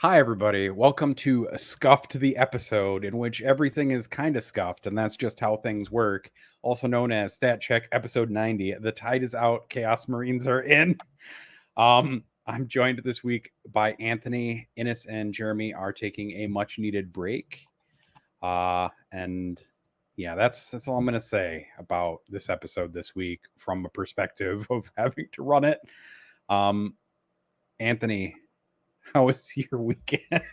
Hi, everybody. Welcome to Scuffed, the episode in which everything is kind of scuffed, and that's just how things work. Also known as Stat Check episode 90. The tide is out. Chaos Marines are in. I'm joined this week by Anthony. Innes and Jeremy are taking a much needed break. And yeah, that's all I'm going to say about this episode this week from a perspective of having to run it. Anthony, how was your weekend? It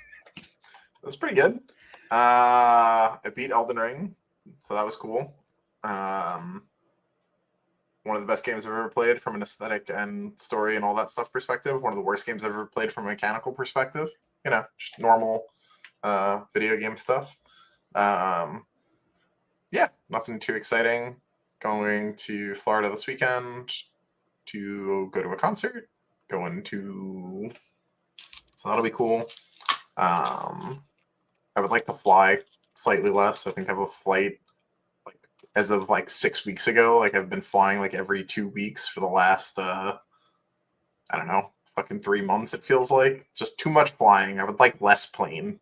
was pretty good. I beat Elden Ring, so that was cool. One of the best games I've ever played from an aesthetic and story and all that stuff perspective. One of the worst games I've ever played from a mechanical perspective. You know, just normal video game stuff. Yeah, nothing too exciting. Going to Florida this weekend to go to a concert. So that'll be cool. I would like to fly slightly less. I think I have a flight as of 6 weeks ago. I've been flying every 2 weeks for the last I don't know, fucking 3 months. It feels like just too much flying. I would like less plane.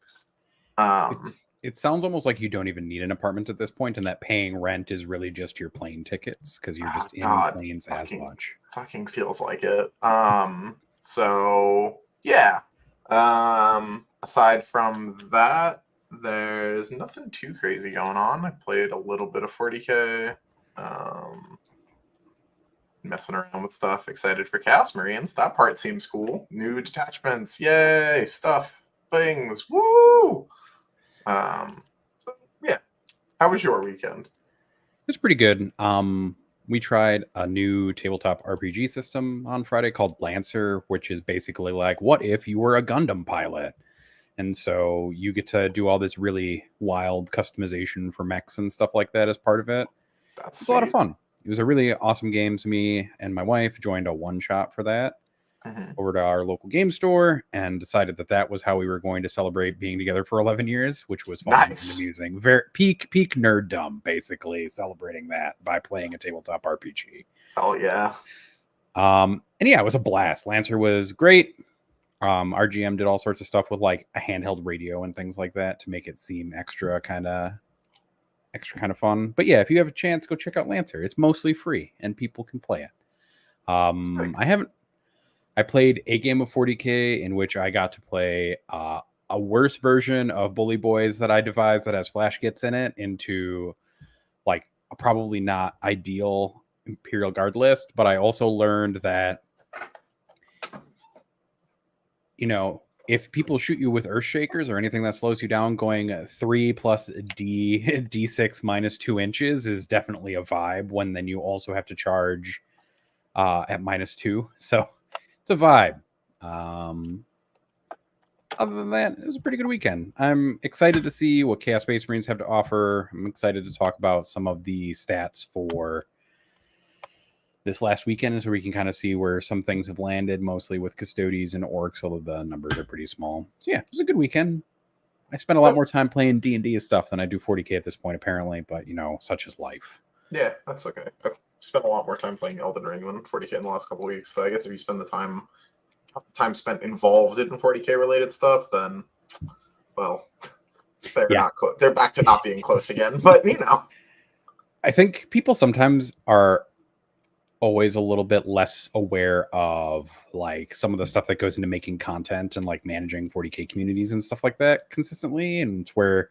It sounds almost like you don't even need an apartment at this point, and that paying rent is really just your plane tickets because you're just in planes as much. Fucking feels like it. So yeah. Aside from that, there's nothing too crazy going on. I played a little bit of 40K, messing around with stuff. Excited for Chaos Marines. That part seems cool. New detachments, yay! Stuff, things, woo! So yeah. How was your weekend? It's pretty good. We tried a new tabletop RPG system on Friday called Lancer, which is basically like, what if you were a Gundam pilot? And so you get to do all this really wild customization for mechs and stuff like that as part of it. It's a lot of fun. It was a really awesome game. To me and my wife joined a one-shot for that over to our local game store and decided that was how we were going to celebrate being together for 11 years, which was fun and amusing. Very peak nerddom, basically, celebrating that by playing a tabletop RPG. Oh, yeah. And yeah, it was a blast. Lancer was great. Our GM did all sorts of stuff with a handheld radio and things like that to make it seem extra kind of fun. But yeah, if you have a chance, go check out Lancer. It's mostly free and people can play it. I played a game of 40K in which I got to play a worse version of Bully Boys that I devised that has flash kits in it into a probably not ideal Imperial Guard list. But I also learned that, if people shoot you with Earth Shakers or anything that slows you down, going 3 plus D6 minus 2 inches is definitely a vibe when then you also have to charge at -2. So it's a vibe. Other than that, it was a pretty good weekend. I'm excited to see what Chaos Space Marines have to offer. I'm excited to talk about some of the stats for this last weekend so we can kind of see where some things have landed, mostly with Custodies and Orks, although the numbers are pretty small. So yeah, it was a good weekend. I spent a lot more time playing D&D stuff than I do 40K at this point, apparently, but such is life. Yeah, that's okay. I've spent a lot more time playing Elden Ring than 40K in the last couple of weeks. So I guess if you spend the time spent involved in 40K related stuff, then well, they're back to not being close again. But I think people sometimes are always a little bit less aware of some of the stuff that goes into making content and managing 40K communities and stuff like that consistently, and it's where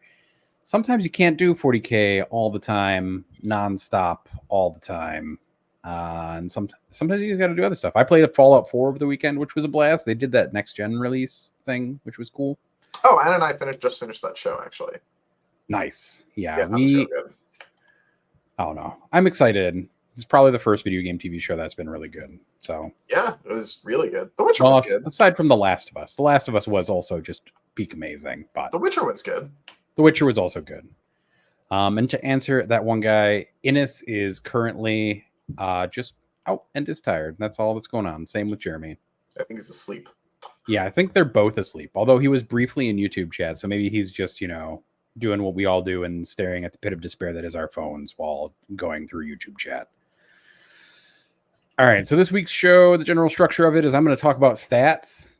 sometimes you can't do 40K all the time, nonstop all the time. And sometimes you got to do other stuff. I played a Fallout 4 over the weekend, which was a blast. They did that next gen release thing, which was cool. Oh, Anna and I just finished that show, actually. Nice. Yeah, that was real good. I don't know. I'm excited. It's probably the first video game TV show that's been really good. So yeah, it was really good. The Witcher was good. Aside from The Last of Us. The Last of Us was also just peak amazing. But The Witcher was good. The Witcher was also good. And to answer that one guy, Innes is currently just out and is tired. That's all that's going on. Same with Jeremy. I think he's asleep. Yeah, I think they're both asleep. Although he was briefly in YouTube chat, so maybe he's just, doing what we all do and staring at the pit of despair that is our phones while going through YouTube chat. All right, so this week's show, the general structure of it is I'm going to talk about stats.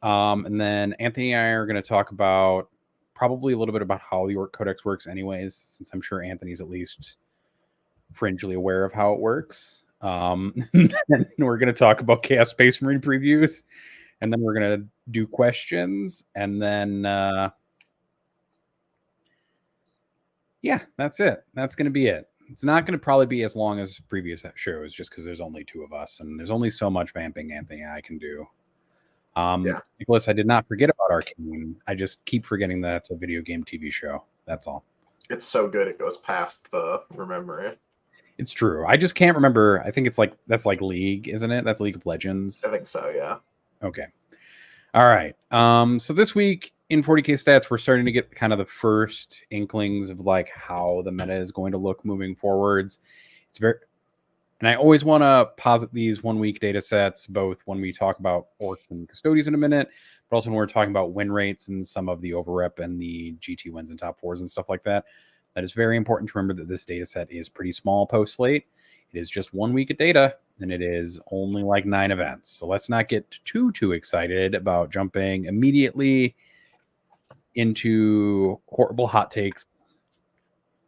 And then Anthony and I are going to talk about probably a little bit about how the Orc Codex works anyways, since I'm sure Anthony's at least fringely aware of how it works. And we're going to talk about Chaos Space Marine previews, and then we're going to do questions, and then yeah, that's it. That's going to be it. It's not going to probably be as long as previous shows, just because there's only two of us, and there's only so much vamping Anthony and I can do. Nicholas, I did not forget about Arcane. I just keep forgetting that it's a video game TV show. That's all. It's so good it goes past the remembering. It's true. I just can't remember. I think it's like that's like League, isn't it? That's League of Legends. I think so, yeah. Okay. All right. So this week in 40K stats, we're starting to get kind of the first inklings of like how the meta is going to look moving forwards. It's very, and I always want to posit these 1 week data sets, both when we talk about Orcs and Custodies in a minute, but also when we're talking about win rates and some of the overrep and the GT wins and top fours and stuff like that. That is very important to remember that this data set is pretty small post slate. It is just 1 week of data, and it is only like 9 events. So let's not get too excited about jumping immediately into horrible hot takes,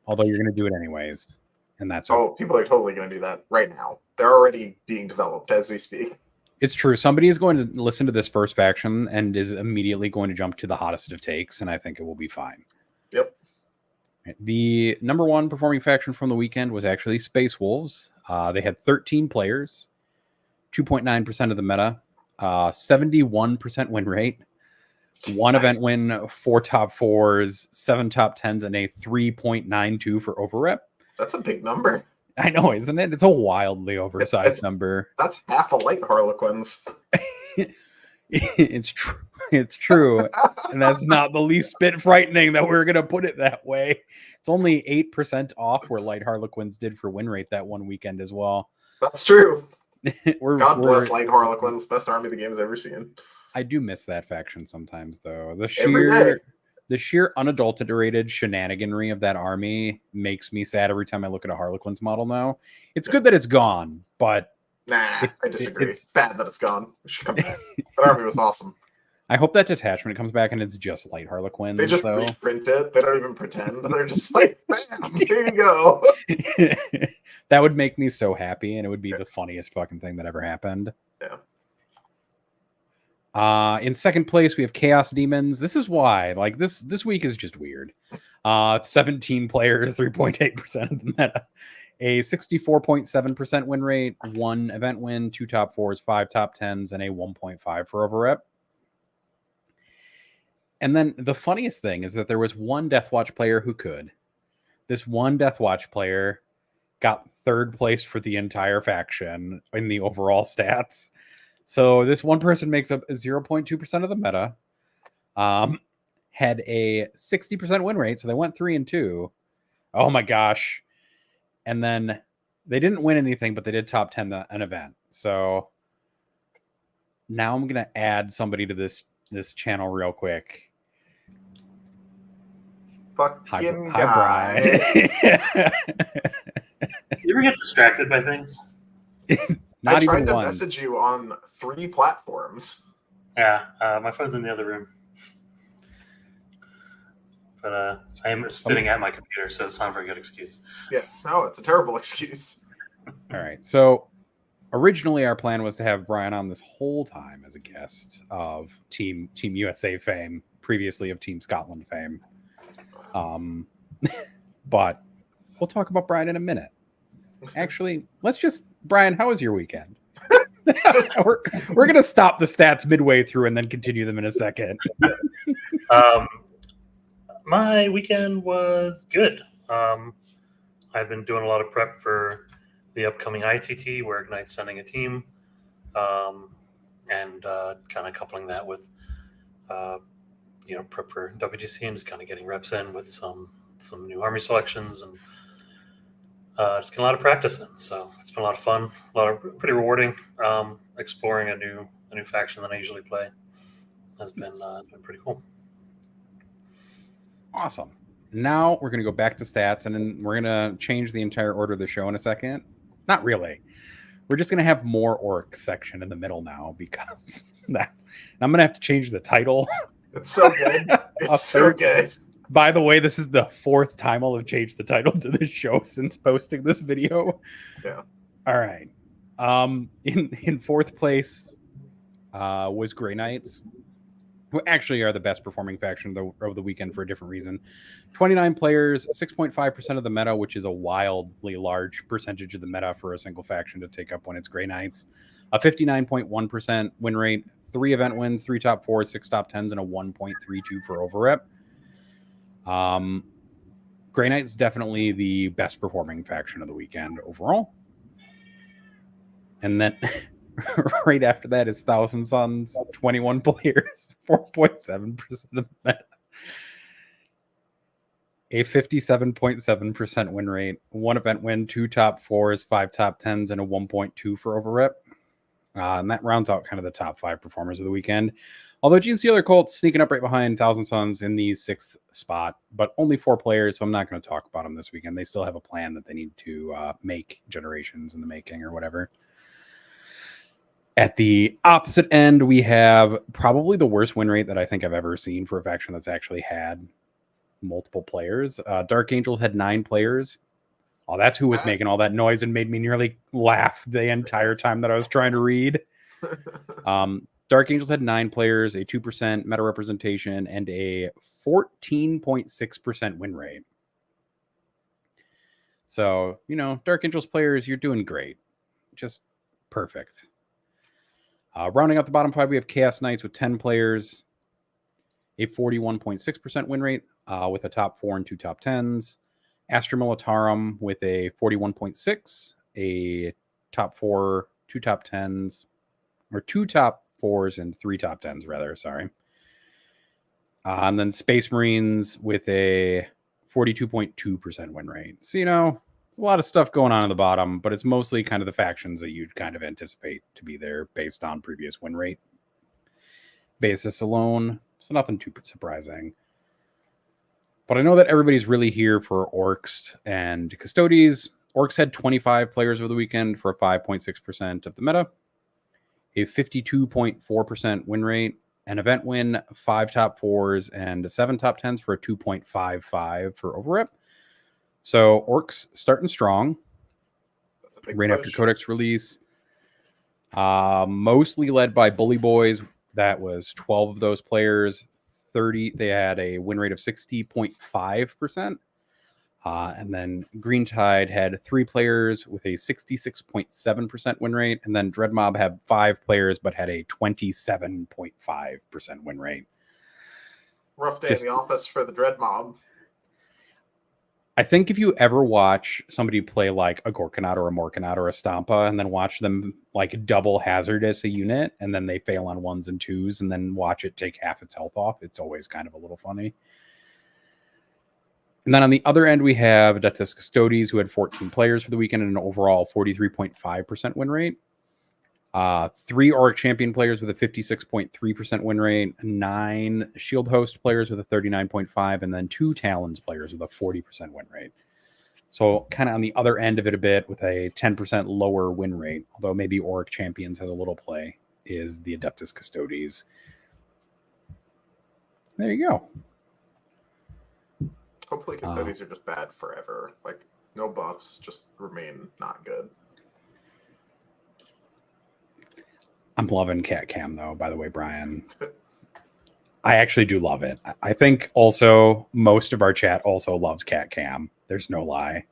although you're going to do it anyways. And that's people are totally going to do that right now. They're already being developed as we speak. It's true. Somebody is going to listen to this first faction and is immediately going to jump to the hottest of takes, and I think it will be fine. Yep. The number one performing faction from the weekend was actually Space Wolves. They had 13 players, 2.9% of the meta, 71% win rate, 1 event win, 4 top 4s, 7 top 10s, and a 3.92 for overrep. That's a big number. I know, isn't it? It's a wildly oversized number. That's half a light Harlequins. It's true. It's true. And that's not the least bit frightening that we're going to put it that way. It's only 8% off where Light Harlequins did for win rate that one weekend as well. That's true. God bless Light Harlequins. Best army the game's ever seen. I do miss that faction sometimes, though. The sheer unadulterated shenaniganry of that army makes me sad every time I look at a Harlequins model now. It's good that it's gone, but... Nah, I disagree. It's bad that it's gone. It should come back. That army was awesome. I hope that detachment comes back and it's just Light Harlequins. They just reprint it. They don't even pretend. They're just like, bam, here you go. That would make me so happy, and it would be the funniest fucking thing that ever happened. Yeah. In second place, we have Chaos Demons. This is why, like, this week is just weird. 17 players, 3.8% of the meta. A 64.7% win rate, 1 event win, 2 top 4s, 5 top 10s, and a 1.5 for overrep. And then the funniest thing is that there was one Deathwatch player who could. This one Deathwatch player got third place for the entire faction in the overall stats. So this one person makes up 0.2% of the meta. Had a 60% win rate, so they went 3-2. Oh my gosh. And then they didn't win anything, but they did top 10 an event. So now I'm going to add somebody to this channel real quick. Fucking hi Brian. You ever get distracted by things? I tried to message you on 3 platforms. Yeah, my phone's in the other room. But I am sitting at my computer, so it's not a very good excuse. Yeah, no, it's a terrible excuse. All right, so originally our plan was to have Brian on this whole time as a guest of Team USA fame, previously of Team Scotland fame. But we'll talk about Brian in a minute. Actually, Brian, how was your weekend? We're going to stop the stats midway through and then continue them in a second. My weekend was good. I've been doing a lot of prep for the upcoming ITT, where Ignite's sending a team, and kind of coupling that with, prep for WGC and just kind of getting reps in with some new army selections and just getting a lot of practice in. So it's been a lot of fun, pretty rewarding. Exploring a new faction that I usually play has been pretty cool. Awesome. Now we're going to go back to stats, and then we're going to change the entire order of the show in a second. Not really. We're just going to have more Orcs section in the middle now because I'm gonna have to change the title. It's so good. It's so good. By the way, this is the 4th time I'll have changed the title to this show since posting this video. Yeah. All right. In 4th place was Grey Knights, who actually are the best performing faction of the weekend for a different reason. 29 players, 6.5% of the meta, which is a wildly large percentage of the meta for a single faction to take up when it's Grey Knights. A 59.1% win rate, 3 event wins, 3 top 4s, 6 top 10s, and a 1.32 for overrep. Grey Knights definitely the best performing faction of the weekend overall. And then right after that is Thousand Suns, 21 players, 4.7% of the meta. A 57.7% win rate, 1 event win, 2 top 4s, 5 top 10s, and a 1.2 for overrep. And that rounds out kind of the top 5 performers of the weekend. Although Gene Steeler Colts sneaking up right behind Thousand Suns in the 6th spot, but only 4 players, so I'm not going to talk about them this weekend. They still have a plan that they need to make generations in the making or whatever. At the opposite end, we have probably the worst win rate that I think I've ever seen for a faction that's actually had multiple players. Dark Angels had 9 players. Oh, that's who was making all that noise and made me nearly laugh the entire time that I was trying to read. Dark Angels had 9 players, a 2% meta representation, and a 14.6% win rate. So, Dark Angels players, you're doing great. Just perfect. Rounding out the bottom 5, we have Chaos Knights with 10 players, a 41.6% win rate with a top 4 and 2 top 10s. Astra Militarum with a 41.6, a top 4, 2 top 10s, or 2 top 4s and 3 top 10s, rather. Sorry. And then Space Marines with a 42.2% win rate. So, there's a lot of stuff going on at the bottom, but it's mostly kind of the factions that you'd kind of anticipate to be there based on previous win rate basis alone. So nothing too surprising. But I know that everybody's really here for Orks and Custodes. Orks had 25 players over the weekend for a 5.6% of the meta, a 52.4% win rate, an event win, 5 top 4s, and 7 top 10s for a 2.55 for overrep. So Orks starting strong. Right after Codex release. Mostly led by Bully Boys. That was 12 of those players. 30. They had a win rate of 60.5%. And then Green Tide had 3 players with a 66.7% win rate. And then Dread Mob had 5 players, but had a 27.5% win rate. Rough day in the office for the Dread Mob. I think if you ever watch somebody play like a Gorkanaut or a Morkanaut or a Stampa and then watch them like double hazard as a unit and then they fail on 1s and 2s and then watch it take half its health off, it's always kind of a little funny. And then on the other end, we have Adeptus Custodes, who had 14 players for the weekend and an overall 43.5% win rate. 3 Orc Champion players with a 56.3% win rate, 9 Shield Host players with a 39.5%, and then 2 Talons players with a 40% win rate. So kind of on the other end of it a bit with a 10% lower win rate, although maybe Orc Champions has a little play, is the Adeptus Custodes. There you go. Hopefully Custodes are just bad forever. Like, no buffs, just remain not good. I'm loving Cat Cam, though, by the way, Brian. I actually do love it. I think also most of our chat also loves Cat Cam. There's no lie.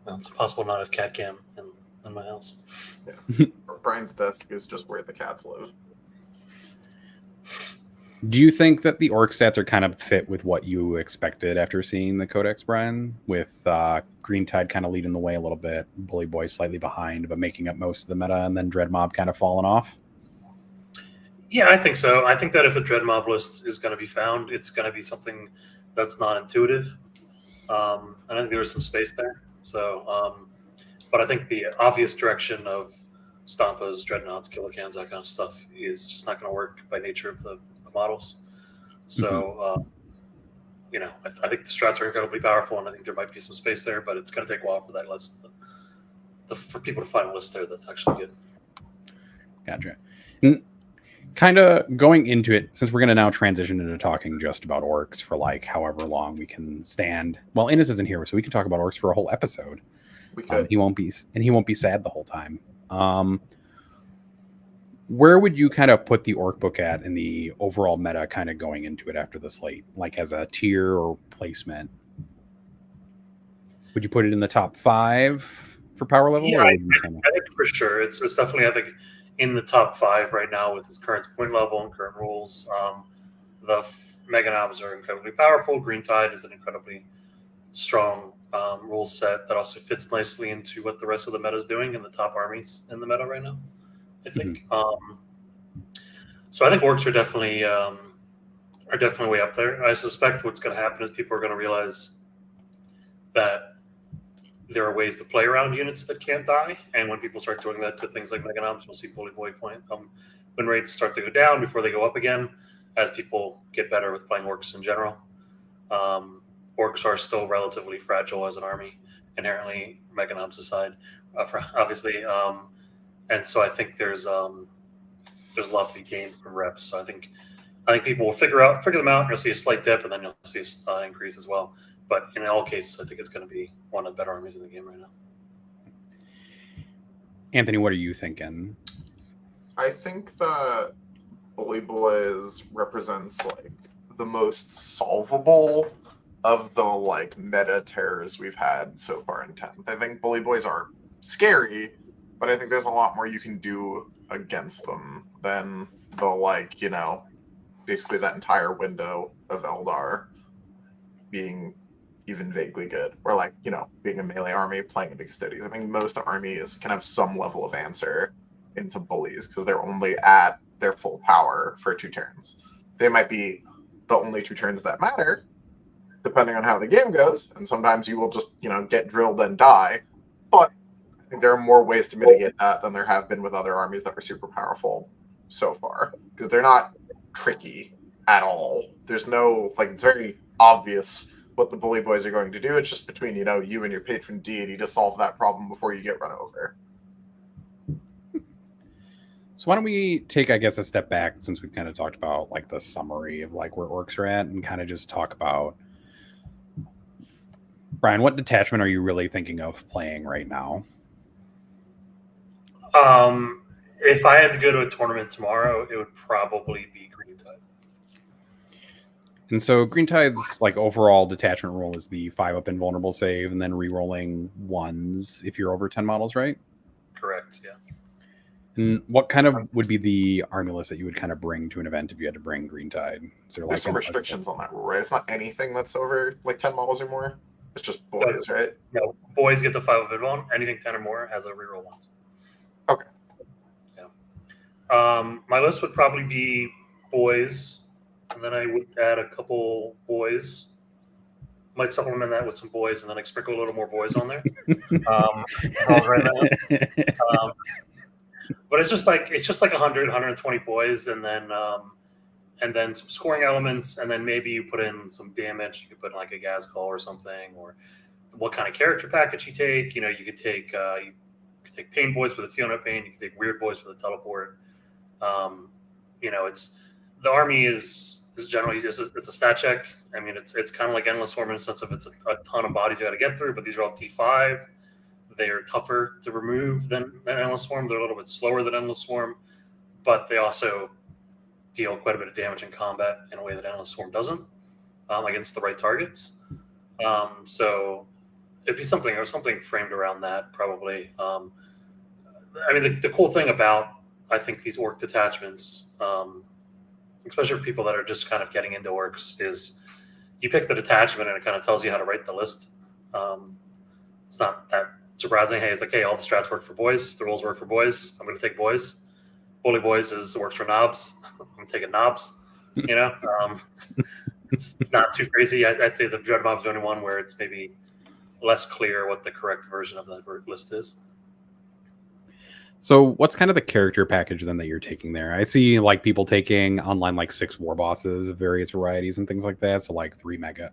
Well, it's impossible not to have Cat Cam in my house. Yeah. Brian's desk is just where the cats live. Do you think that the Orc stats are kind of fit with what you expected after seeing the Codex, Brian? With Green Tide kind of leading the way a little bit, Bully Boy slightly behind, but making up most of the meta, and then Dread Mob kind of falling off? Yeah, I think so. I think that if a Dread Mob list is going to be found, it's going to be something that's not intuitive. I think there was some space there. So, but I think the obvious direction of Stampas, Dreadnoughts, Killer Cans, that kind of stuff is just not going to work by nature of the models. So, I think the strats are incredibly powerful, and I think there might be some space there, but it's going to take a while for that list, for people to find a list there that's actually good. Gotcha. And kind of going into it, since we're going to now transition into talking just about orcs for like however long we can stand. Well, Innes isn't here, so we can talk about orcs for a whole episode. We could. He won't be sad the whole time. Where would you kind of put the orc book at in the overall meta, kind of going into it after the slate, like as a tier or placement? Would you put it in the top 5 for power level? Yeah, or I would you kinda- think for sure. It's definitely, I think, in the top 5 right now with its current point level and current rules. The Mega Knobs are incredibly powerful. Green Tide is an incredibly strong rule set that also fits nicely into what the rest of the meta is doing in the top armies in the meta right now, I think. So I think orcs are definitely way up there. I suspect what's going to happen is people are going to realize that there are ways to play around units that can't die, and when people start doing that to things like Mega Knobs, we'll see Bully Boy win rates start to go down before they go up again as people get better with playing orcs in general. Orcs are still relatively fragile as an army, inherently, Mega Knobs aside, obviously. And so I think there's a lot to be gained from reps. So I think people will figure them out. You'll see a slight dip, and then you'll see an increase as well. But in all cases, I think it's going to be one of the better armies in the game right now. Anthony, what are you thinking? I think that Bully Boys represents like the most solvable of the like meta terrors we've had so far in 10th. I think Bully Boys are scary, but I think there's a lot more you can do against them than the like, basically that entire window of Eldar being even vaguely good, or like, being a melee army playing against cities. I think most armies can have some level of answer into bullies because they're only at their full power for 2 turns. They might be the only 2 turns that matter, depending on how the game goes, and sometimes you will just, get drilled and die. But I think there are more ways to mitigate that than there have been with other armies that were super powerful so far, because they're not tricky at all. There's no, it's very obvious what the Bully Boys are going to do. It's just between, you and your patron deity to solve that problem before you get run over. So why don't we take, I guess, a step back, since we've kind of talked about like the summary of like where orcs are at, and kind of just talk about, Brian, what detachment are you really thinking of playing right now? If I had to go to a tournament tomorrow, it would probably be Green Tide. And so Green Tide's like overall detachment rule is the 5-up invulnerable save, and then re-rolling 1s if you're over 10 models, right? Correct, yeah. And what kind of would be the army list that you would kind of bring to an event if you had to bring Green Tide? There's some restrictions on that rule, right? It's not anything that's over like 10 models or more. It's just boys, right? No, boys get the 5-up invuln. Anything 10 or more has a reroll 1s. Okay. Yeah. My list would probably be boys, and then I would add a couple boys. Might supplement that with some boys, and then I sprinkle a little more boys on there. But it's just like 100, 120 boys, and then some scoring elements, and then maybe you put in some damage. You could put in like a gas call or something, or what kind of character package you take. You could take pain boys for the Fiona pain. You could take weird boys for the teleport. It's the army is generally it's a stat check. I mean, it's kind of like Endless Swarm in the sense of it's a ton of bodies you got to get through, but these are all T5. They are tougher to remove than Endless Swarm. They're a little bit slower than Endless Swarm, but they also deal quite a bit of damage in combat in a way that Endless Swarm doesn't against the right targets. So it'd be something framed around that probably. The cool thing about, I think, these orc detachments, especially for people that are just kind of getting into orcs, is you pick the detachment and it kind of tells you how to write the list. It's not that surprising. Hey, it's like, hey, all the strats work for boys. The rules work for boys. I'm going to take boys. Bully Boys works for knobs. I'm taking knobs. It's not too crazy. I'd say the Dread Mob is the only one where it's maybe less clear what the correct version of that list is. So what's kind of the character package then that you're taking there? I see like people taking online like 6 war bosses of various varieties and things like that. So like 3 mega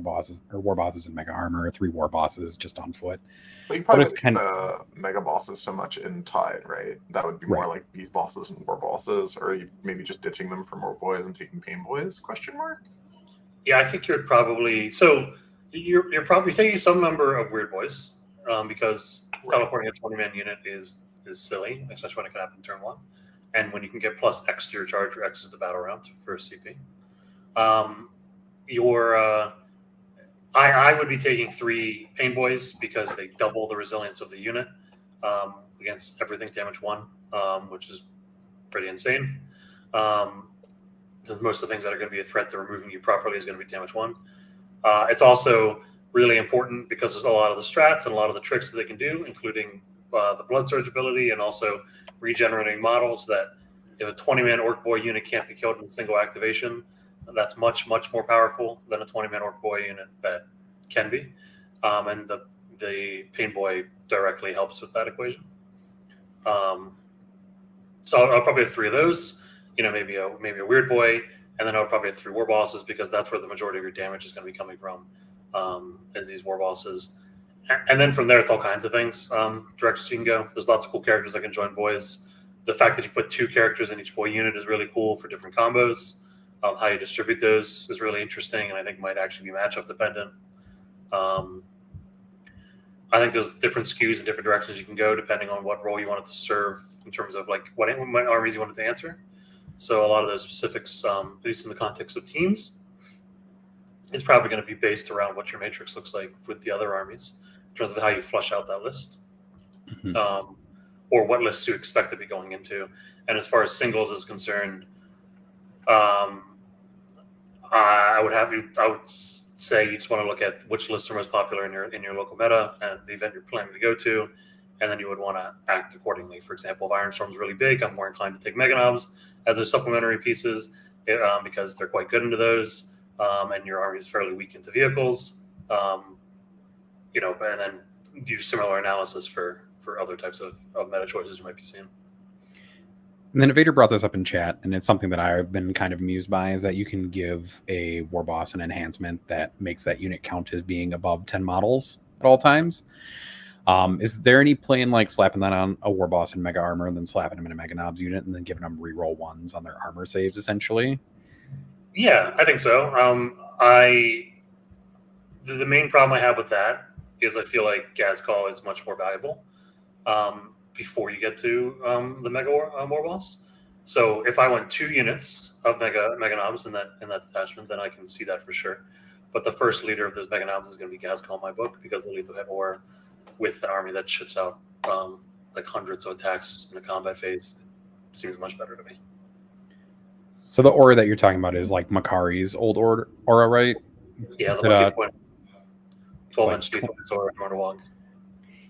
bosses or war bosses in mega armor, 3 war bosses just on foot. But you What probably is wouldn't kind get the mega bosses so much in Tide, right? That would be more Right. like beast bosses and war bosses, or you maybe just ditching them for more boys and taking pain boys? Question mark. Yeah, I think you're probably you're probably taking some number of weird boys because teleporting a 20-man unit is silly, especially when it can happen turn 1, and when you can get plus X to your charge, where X is the battle round for a CP. I would be taking 3 pain boys because they double the resilience of the unit against everything damage 1, which is pretty insane. So most of the things that are going to be a threat to removing you properly is going to be damage 1. It's also really important because there's a lot of the strats and a lot of the tricks that they can do, including the blood surge ability and also regenerating models, that if a 20-man orc boy unit can't be killed in a single activation, that's much, much more powerful than a 20-man orc boy unit that can be. And the pain boy directly helps with that equation. So I'll probably have 3 of those. Maybe a weird boy, and then I'll probably have 3 war bosses because that's where the majority of your damage is going to be coming from, as these war bosses. And then from there, it's all kinds of things. Directions you can go. There's lots of cool characters that can join boys. The fact that you put 2 characters in each boy unit is really cool for different combos. How you distribute those is really interesting, and I think might actually be matchup dependent. I think there's different SKUs and different directions you can go depending on what role you want it to serve in terms of like what armies you want it to answer. So a lot of those specifics, at least in the context of teams, is probably going to be based around what your matrix looks like with the other armies in terms of how you flush out that list, or what lists you expect to be going into. And as far as singles is concerned, I would say you just want to look at which lists are most popular in your local meta and the event you're planning to go to, and then you would want to act accordingly. For example, if Ironstorm's really big, I'm more inclined to take Mega Knobs as their supplementary pieces because they're quite good into those, and your army is fairly weak into vehicles. And then do similar analysis for other types of meta choices you might be seeing. And then Evader brought this up in chat, and it's something that I've been kind of amused by, is that you can give a war boss an enhancement that makes that unit count as being above 10 models at all times. Is there any play in like slapping that on a war boss in mega armor and then slapping him in a mega knobs unit and then giving them reroll 1s on their armor saves, essentially? Yeah, I think so. The main problem I have with that is I feel like gas call is much more valuable before you get to the mega war boss. So if I went 2 units of mega knobs in that detachment, then I can see that for sure. But the first leader of those mega knobs is going to be gas call in my book, because the lethal hit war with an army that shits out like hundreds of attacks in a combat phase seems much better to me. So the aura that you're talking about is like Makari's old aura, right? Yeah, Is the luckiest point. 12-inch lethal aura in Waaagh.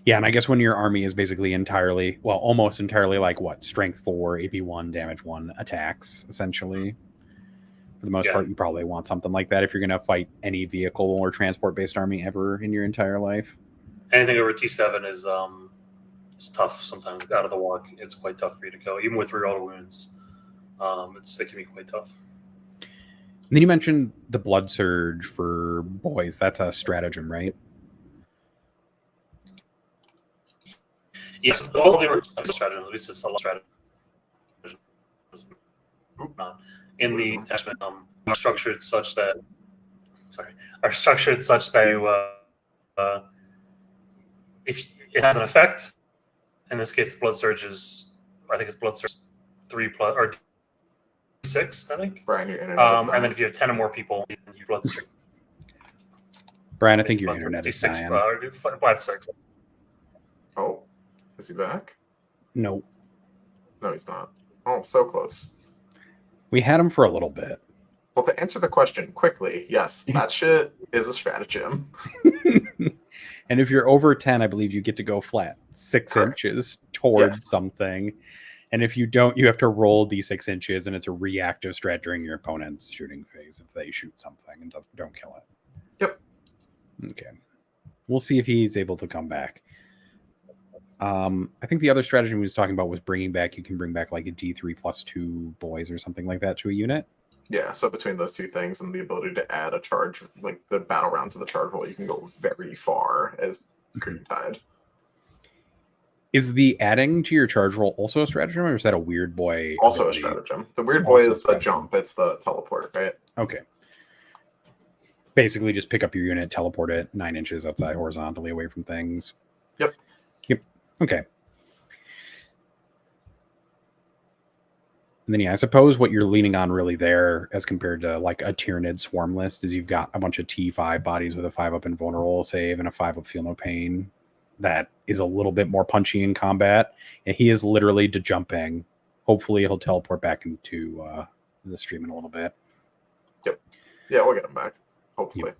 Yeah, and I guess when your army is basically entirely, well, almost entirely like what? Strength 4, AP 1, damage 1 attacks, essentially. For the most part, you probably want something like that if you're going to fight any vehicle or transport-based army ever in your entire life. Anything over T7 is tough sometimes. Out of the Waaagh, it's quite tough for you to go. Even with reroll wounds, it can be quite tough. And then you mentioned the blood surge for boys. That's a stratagem, right? Yes, all of them are stratagem. At least it's a lot of stratagem. In the attachment, are structured such that if it has an effect, in this case, blood surge is, I think it's blood surge 3 plus or 6, I think. Brian, your internet is and then if you have 10 or more people, you blood surge. Brian, I think your internet is dying. 5-6. Oh, is he back? No. No, he's not. Oh, so close. We had him for a little bit. Well, to answer the question quickly, yes, that shit is a stratagem. And if you're over 10, I believe you get to go flat 6 Correct. inches towards something. And if you don't, you have to roll d6 inches, and it's a reactive strat during your opponent's shooting phase if they shoot something and don't kill it. Yep. Okay. We'll see if he's able to come back. I think the other strategy we was talking about was bringing back. You can bring back like a D3+2 boys or something like that to a unit. Yeah, so between those two things and the ability to add a charge, like the battle round to the charge roll, you can go very far as Green Tide. Is the adding to your charge roll also a stratagem, or is that a weird boy? Also ability? a stratagem. The weird boy Also is the jump. It's the teleport, right? Okay. Basically, just pick up your unit, teleport it 9 inches outside horizontally away from things. Yep. Okay. And then, yeah, I suppose what you're leaning on really there as compared to like a Tyranid swarm list is you've got a bunch of T5 bodies with a 5-up invulnerable save and a 5-up feel no pain. That is a little bit more punchy in combat. And he is literally jumping. Hopefully he'll teleport back into the stream in a little bit. Yep. Yeah, we'll get him back. Hopefully. Yep.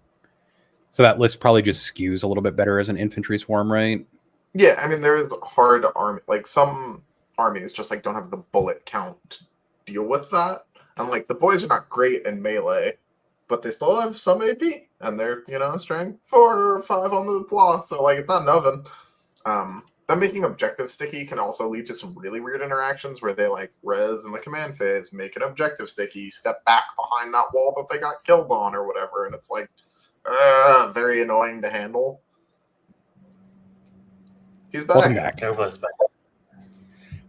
So that list probably just skews a little bit better as an infantry swarm, right? Yeah, I mean, there's hard army. Like, some armies just, like, don't have the bullet count to deal with that. And, like, the boys are not great in melee, but they still have some AP. And they're, strength 4 or 5 on the block. So, like, it's not nothing. Them making objective sticky can also lead to some really weird interactions where they, like, res in the command phase, make an objective sticky, step back behind that wall that they got killed on or whatever. And it's, like, very annoying to handle. He's back. Welcome back. Everybody's back.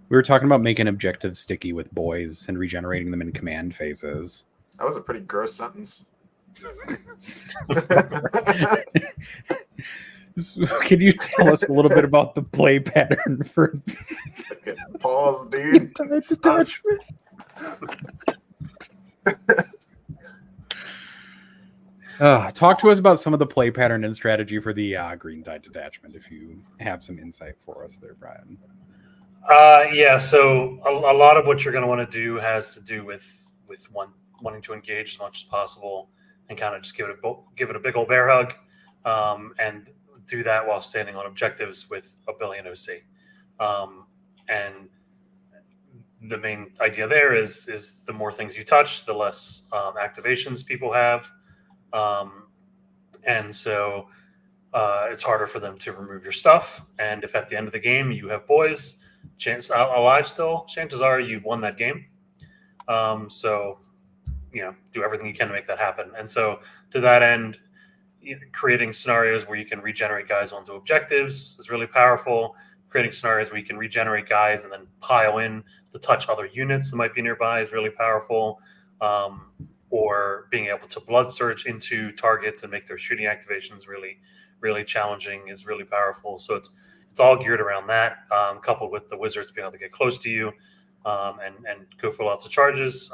We were talking about making objectives sticky with boys and regenerating them in command phases. That was a pretty gross sentence. Can you tell us a little bit about the play pattern for Pause, dude. Talk to us about some of the play pattern and strategy for the Green Tide detachment, if you have some insight for us there, Brian. Yeah, so a lot of what you're going to want to do has to do with wanting to engage as much as possible and kind of just give it a big old bear hug, and do that while standing on objectives with a billion OC. And the main idea there is the more things you touch, the less activations people have. And so it's harder for them to remove your stuff. And if at the end of the game you have boys alive still, chances are you've won that game. So, do everything you can to make that happen. And so to that end, creating scenarios where you can regenerate guys onto objectives is really powerful. Creating scenarios where you can regenerate guys and then pile in to touch other units that might be nearby is really powerful. Or being able to blood surge into targets and make their shooting activations really, really challenging is really powerful. So it's all geared around that, coupled with the wizards being able to get close to you and go for lots of charges,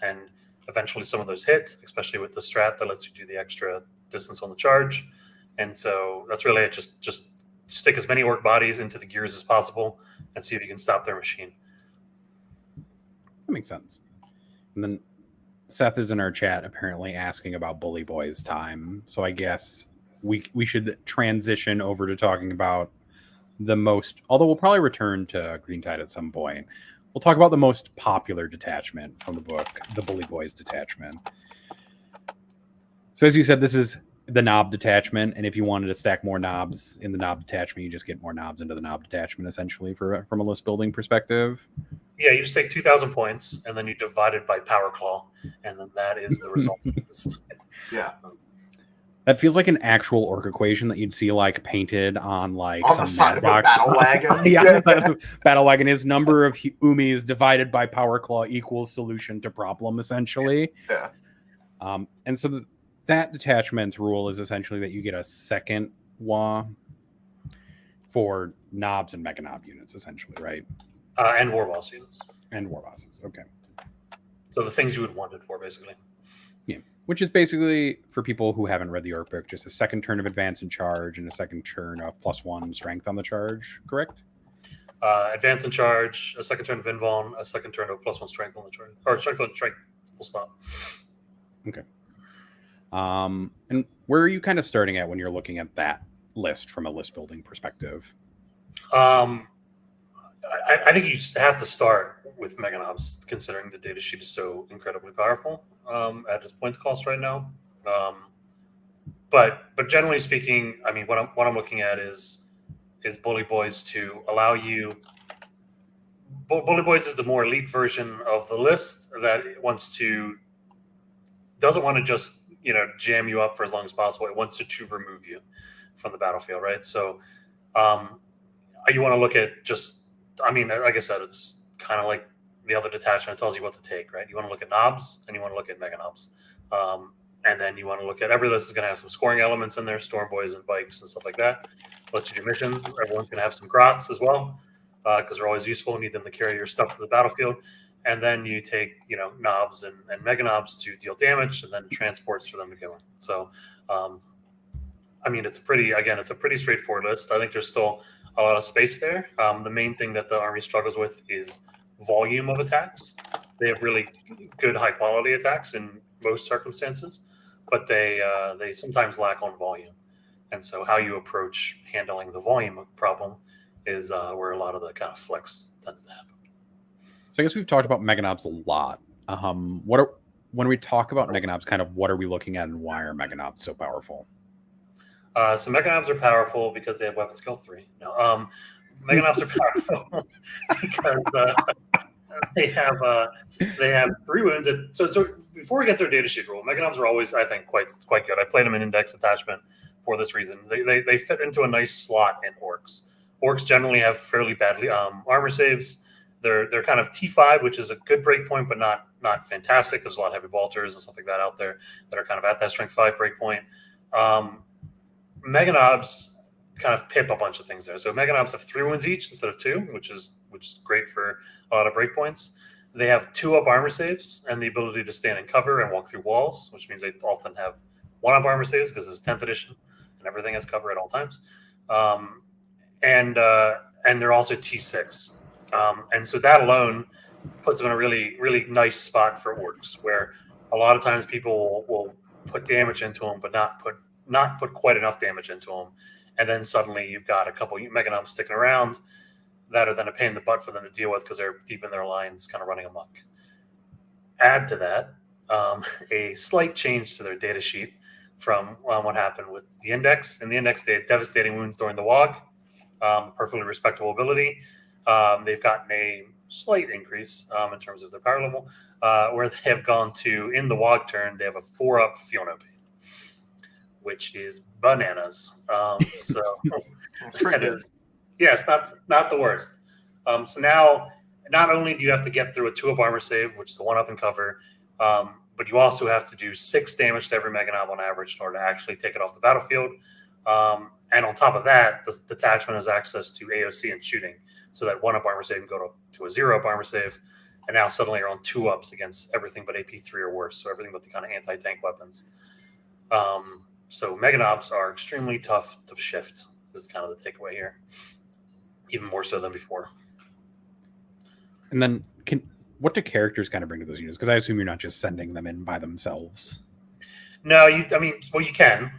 and eventually some of those hits, especially with the strat that lets you do the extra distance on the charge. And so that's really it. Just stick as many orc bodies into the gears as possible and see if you can stop their machine. That makes sense. And then Seth is in our chat apparently asking about Bully Boys time. So I guess we should transition over to talking about the most, although we'll probably return to Green Tide at some point. We'll talk about the most popular detachment from the book, the Bully Boys detachment. So as you said, this is the knob detachment, and if you wanted to stack more knobs in the knob detachment, you just get more knobs into the knob detachment, essentially, from a list building perspective. Yeah, you just take 2,000 points, and then you divide it by Power Claw, and then that is the result of this. Yeah. That feels like an actual orc equation that you'd see like painted on like on the side of a battle wagon. Yeah, battle wagon is number of umis divided by Power Claw equals solution to problem, essentially. Yeah. And so that detachment's rule is essentially that you get a second Waaagh for knobs and mega knob units, essentially, right? And war boss units. And war bosses. Okay. So the things you would want it for, basically. Yeah. Which is basically, for people who haven't read the Orc book, just a second turn of advance and charge and a second turn of +1 strength on the charge, correct? Advance and charge, a second turn of invuln, a second turn of +1 strength on the charge. Or strength on strength, full stop. Okay. And where are you kind of starting at when you're looking at that list from a list building perspective? I think you just have to start with Mega Knobs, considering the data sheet is so incredibly powerful at its points cost right now. But generally speaking, I mean, what I'm looking at is is Bully Boys to allow you. Bully Boys is the more elite version of the list that doesn't want to just jam you up for as long as possible. It wants to remove you from the battlefield, right? So you want to look at like I said, it's kind of like the other detachment. It tells you what to take, right? You want to look at knobs and you want to look at mega knobs. And then you want to look at every list is going to have some scoring elements in there, storm boys and bikes and stuff like that. Let you do missions. Everyone's going to have some grots as well because they're always useful. You need them to carry your stuff to the battlefield. And then you take knobs and mega knobs to deal damage, and then transports for them to go in. So, it's a pretty straightforward list. I think there's still a lot of space there. The main thing that the army struggles with is volume of attacks. They have really good high quality attacks in most circumstances, but they sometimes lack on volume. And so how you approach handling the volume problem is where a lot of the kind of flex tends to happen. So I guess we've talked about mega knobs a lot. When we talk about mega knobs, kind of what are we looking at, and why are mega knobs so powerful? So mega knobs are powerful because they have weapon skill 3. No, mega knobs are powerful because they have 3 wounds. So before we get to a data sheet rule, mega knobs are always, I think, quite good. I played them in index attachment for this reason. They fit into a nice slot in Orks. Orks generally have fairly bad armor saves. They're kind of T5, which is a good breakpoint, but not fantastic. There's a lot of heavy bolters and stuff like that out there that are kind of at that strength 5 breakpoint. Mega knobs kind of pip a bunch of things there. So mega knobs have 3 wounds each instead of 2, which is great for a lot of breakpoints. They have 2-up armor saves and the ability to stand in cover and walk through walls, which means they often have 1-up armor saves because it's 10th edition and everything has cover at all times. And they're also T6. And so that alone puts them in a really, really nice spot for Orks, where a lot of times people will put damage into them, but not put quite enough damage into them. And then suddenly you've got a couple mega knobs sticking around that are then a pain in the butt for them to deal with because they're deep in their lines, kind of running amok. Add to that a slight change to their data sheet from what happened with the index. In the index, they had devastating wounds during the Waaagh, perfectly respectable ability. They've gotten a slight increase in terms of their power level, where they have gone to, in the Waaagh turn, they have a 4-up Feel No Pain, which is bananas. So That's pretty good. Yeah, it's not the worst. So now, not only do you have to get through a 2-up armor save, which is the 1-up in cover, but you also have to do 6 damage to every mega knob on average in order to actually take it off the battlefield. And on top of that, the detachment has access to AOC and shooting, so that 1-up armor save can go to a 0-up armor save, and now suddenly you're on 2-ups against everything but AP3 or worse, so everything but the kind of anti-tank weapons. So mega knobs are extremely tough to shift, is kind of the takeaway here, even more so than before. And then what do characters kind of bring to those units? Because I assume you're not just sending them in by themselves. No, you can.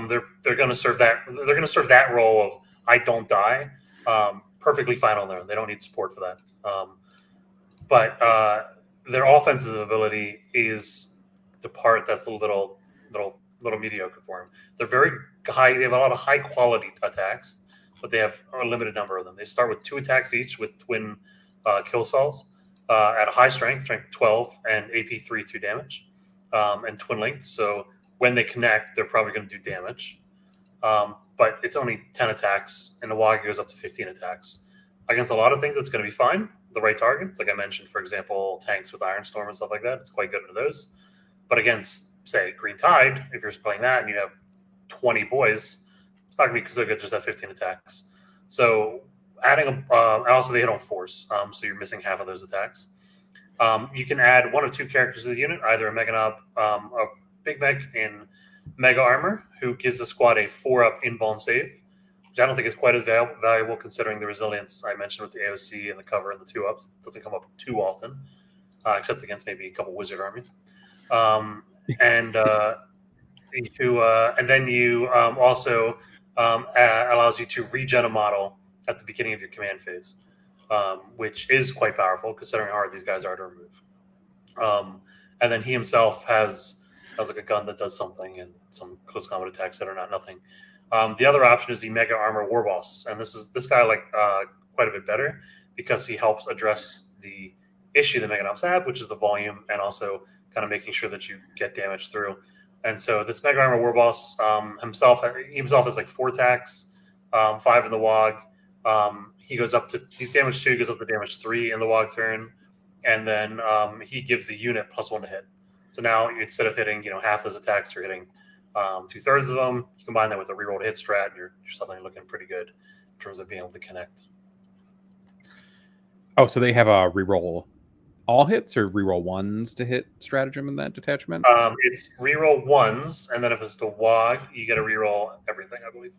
They're going to serve that. They're going to serve that role of I don't die. Perfectly fine on their own. They don't need support for that. But their offensive ability is the part that's a little mediocre for them. They're very high. They have a lot of high quality attacks, but they have a limited number of them. They start with 2 attacks each with twin kill salls at a high strength 12, and AP3 2 damage, and twin length. So when they connect, they're probably going to do damage. But it's only 10 attacks, and the Waaagh goes up to 15 attacks. Against a lot of things, it's going to be fine. The right targets, like I mentioned, for example, tanks with Iron Storm and stuff like that, it's quite good into those. But against, say, Green Tide, if you're playing that and you have 20 boys, it's not going to be so good just at 15 attacks. So adding and also they hit on force, so you're missing half of those attacks. You can add 1 or 2 characters to the unit, either a Mega Knob, a Big Meg in Mega Armor, who gives the squad a 4-up invuln save, which I don't think is quite as valuable considering the resilience I mentioned with the AOC and the cover and the 2-ups. It doesn't come up too often, except against maybe a couple wizard armies. And then you also allows you to regen a model at the beginning of your command phase, which is quite powerful considering how hard these guys are to remove. And then he himself has like a gun that does something and some close combat attacks that are not nothing. The other option is the Mega Armor Warboss, and this guy I like quite a bit better because he helps address the issue the Mega Knobs have, which is the volume, and also kind of making sure that you get damage through. And so this Mega Armor Warboss himself has like 4 attacks, 5 in the Waaagh. He goes up to he's damage 2, goes up to damage 3 in the Waaagh turn, and then he gives the unit +1 to hit. So now instead of hitting half those attacks, you're hitting 2/3 of them. You combine that with a reroll to hit strat, and you're suddenly looking pretty good in terms of being able to connect. Oh, so they have a reroll all hits or reroll ones to hit stratagem in that detachment? It's reroll ones, and then if it's the Waaagh, you get a reroll everything, I believe.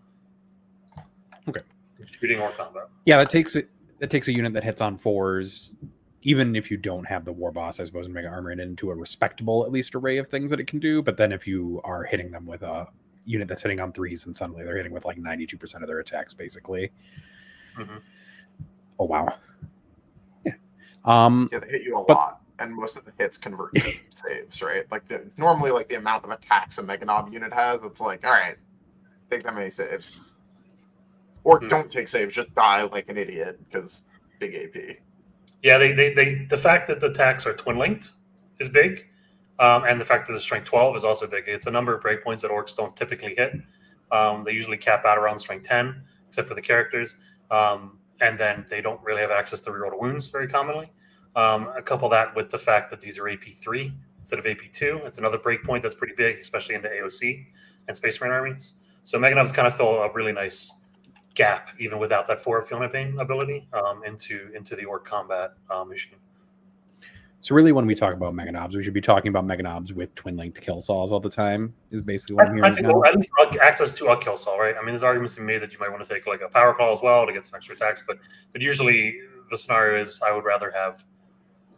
Okay. Shooting or combat. Yeah, that takes a unit that hits on 4s, even if you don't have the war boss, I suppose, and Mega Armor into a respectable at least array of things that it can do. But then if you are hitting them with a unit that's hitting on 3s, and suddenly they're hitting with like 92% of their attacks, basically. Mm-hmm. Oh wow. Yeah. Yeah, they hit you a lot, and most of the hits convert to saves, right? Like normally, like the amount of attacks a Mega Knob unit has, it's like, all right, take that many saves, or don't take saves, just die like an idiot because big AP. Yeah, the fact that the attacks are twin linked is big, and the fact that the strength 12 is also big. It's a number of breakpoints that orcs don't typically hit. They usually cap out around strength 10, except for the characters. And then they don't really have access to reroll to wounds very commonly. A couple of that with the fact that these are AP3 instead of AP2. It's another breakpoint that's pretty big, especially into AOC and Space Marine armies. So Mega Knobs kind of fill a really nice gap, even without that 4 Feel No Pain ability, into the orc combat machine. So really, when we talk about Mega Knobs, we should be talking about Mega Knobs with twin-linked kill saws all the time, is basically what I'm hearing. I think at least access to a kill saw, right? I mean, there's arguments to be made that you might want to take like a power call as well to get some extra attacks, but usually the scenario is I would rather have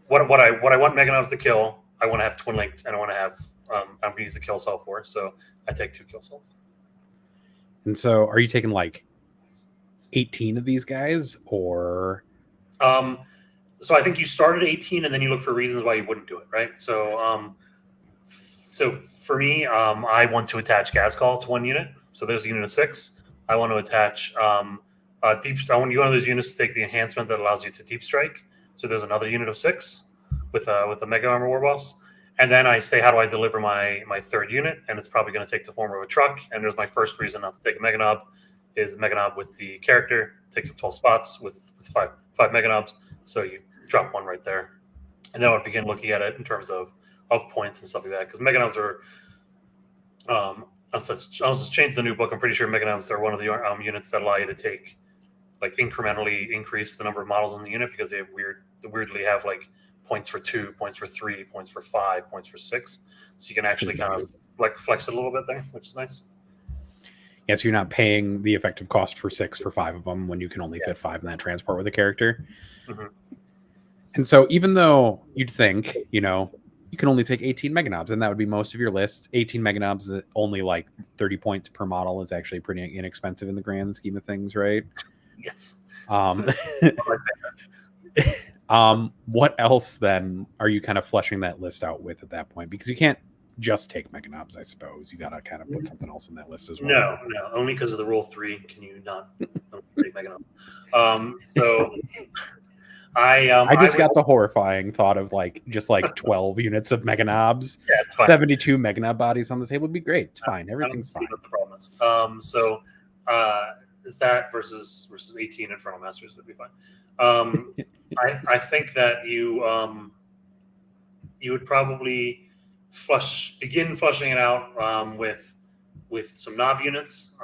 what I want Mega Knobs to kill. I want to have twin-linked, and I want to have I'm going to use the kill saw for, so I take 2 kill saws. And so, are you taking like 18 of these guys, or? So I think you start at 18, and then you look for reasons why you wouldn't do it, right? So, so for me, I want to attach gas call to 1 unit. So there's a unit of 6. I want to attach deep. I want one of those units to take the enhancement that allows you to deep strike. So there's another unit of 6 with a Mega Armor Warboss. And then I say, how do I deliver my 3rd unit? And it's probably going to take the form of a truck. And there's my first reason not to take a Mega Knob is Mega Knob with the character takes up 12 spots with 5 Mega Knobs. So you drop 1 right there, and then I would begin looking at it in terms of points and stuff like that. Because Mega Knobs are, unless it's changed the new book, I'm pretty sure Mega Knobs are one of the units that allow you to take like incrementally increase the number of models in the unit because they weirdly have like points for 2, points for 3, points for 5, points for 6. So you can actually kind of like flex it a little bit there, which is nice. Yeah, so you're not paying the effective cost for 6 for 5 of them when you can only fit 5 in that transport with a character. Mm-hmm. And so even though you'd think, you can only take 18 Mega Knobs, and that would be most of your list. 18 Mega Knobs is only like 30 points per model is actually pretty inexpensive in the grand scheme of things, right? Yes. What else then are you kind of fleshing that list out with at that point? Because you can't just take Mega Knobs, I suppose. You got to kind of put something else in that list as well. No, only because of the rule 3 can you not take Mega Knob. So I just got the horrifying thought of just 12 units of Mega Knobs. Yeah, it's fine. 72 Mega Knob bodies on the table would be great. It's fine. Everything's fine. What the problem is. So is that versus 18 Infernal Masters would be fine. I think that you would probably begin flushing it out with some knob units,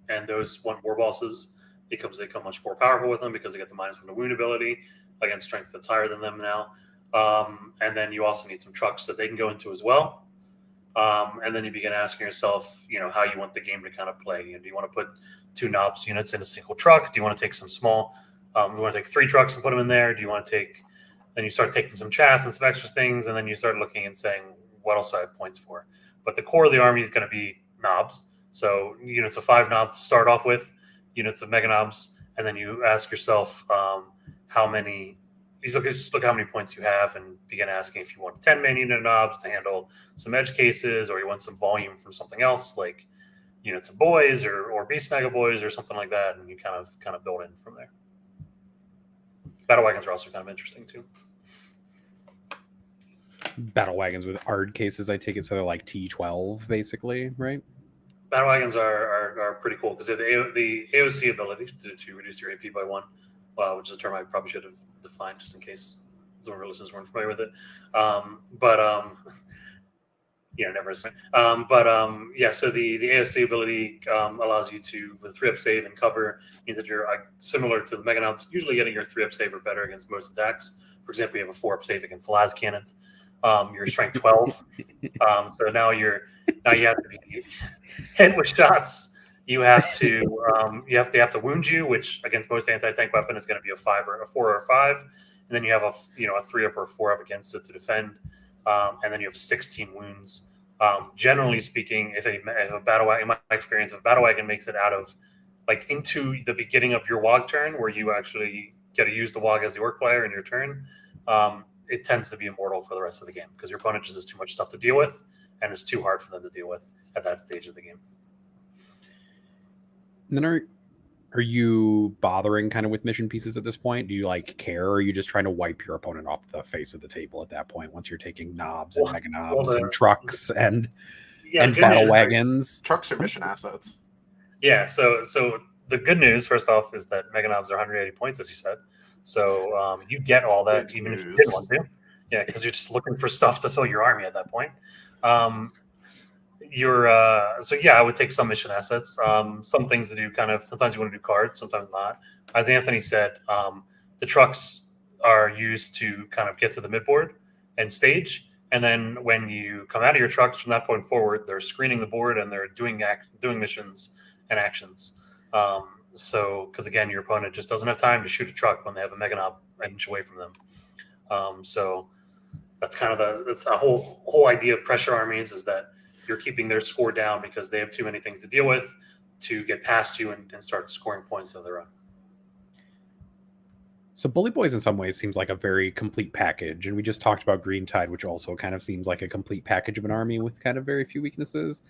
and those war bosses because they become much more powerful with them because they get the -1 to wound ability against strength that's higher than them now. And then you also need some trucks that they can go into as well. And then you begin asking yourself, how you want the game to kind of play. Do you want to put 2 knobs units in a single truck? Do you want to take some small? Do you want to take 3 trucks and put them in there? Do you want to take? Then you start taking some chaff and some extra things, and then you start looking and saying, what else do I have points for? But the core of the army is going to be knobs. So units of 5 knobs to start off with, units of Mega Knobs, and then you ask yourself how many. You look how many points you have, and begin asking if you want 10-man unit of knobs to handle some edge cases, or you want some volume from something else like units of boys or beast mega boys or something like that, and you kind of build in from there. Battle wagons are also kind of interesting too. Battle wagons with ARD cases, I take it, so they're like T12 basically, right? Battle wagons are pretty cool because they have the AOC ability to reduce your AP by 1, which is a term I probably should have defined just in case some of our listeners weren't familiar with it. Never. So the AOC ability allows you to, with 3-up save and cover, means that you're similar to the Mega Knobs, usually getting your 3-up save or better against most attacks. For example, you have a 4-up save against las cannons. You're strength 12, so now you have to be hit with shots. They have to wound you, which against most anti-tank weapon is going to be a 5 or a 4 or a 5, and then you have a 3-up or 4-up against it to defend, and then you have 16 wounds. Generally speaking, if a battle wagon, in my experience, if a battle wagon makes it out of into the beginning of your Waaagh turn, where you actually get to use the Waaagh as the orc player in your turn, it tends to be immortal for the rest of the game because your opponent just has too much stuff to deal with, and it's too hard for them to deal with at that stage of the game. And then are you bothering kind of with mission pieces at this point? Do you care, or are you just trying to wipe your opponent off the face of the table at that point once you're taking knobs and mega knobs and trucks and battle wagons? Trucks are mission assets. Yeah, so the good news, first off, is that mega knobs are 180 points, as you said. So you get all that even if you didn't want to. Yeah, because you're just looking for stuff to fill your army at that point. I would take some mission assets. Some things to do sometimes you want to do cards, sometimes not. As Anthony said, the trucks are used to kind of get to the midboard and stage. And then when you come out of your trucks from that point forward, they're screening the board and they're doing missions and actions. Because again, your opponent just doesn't have time to shoot a truck when they have a mega knob an inch away from them. So that's kind of that's the whole idea of pressure armies, is that you're keeping their score down because they have too many things to deal with to get past you and start scoring points of their own. So Bully Boys in some ways seems like a very complete package. And we just talked about Green Tide, which also kind of seems like a complete package of an army with kind of very few weaknesses.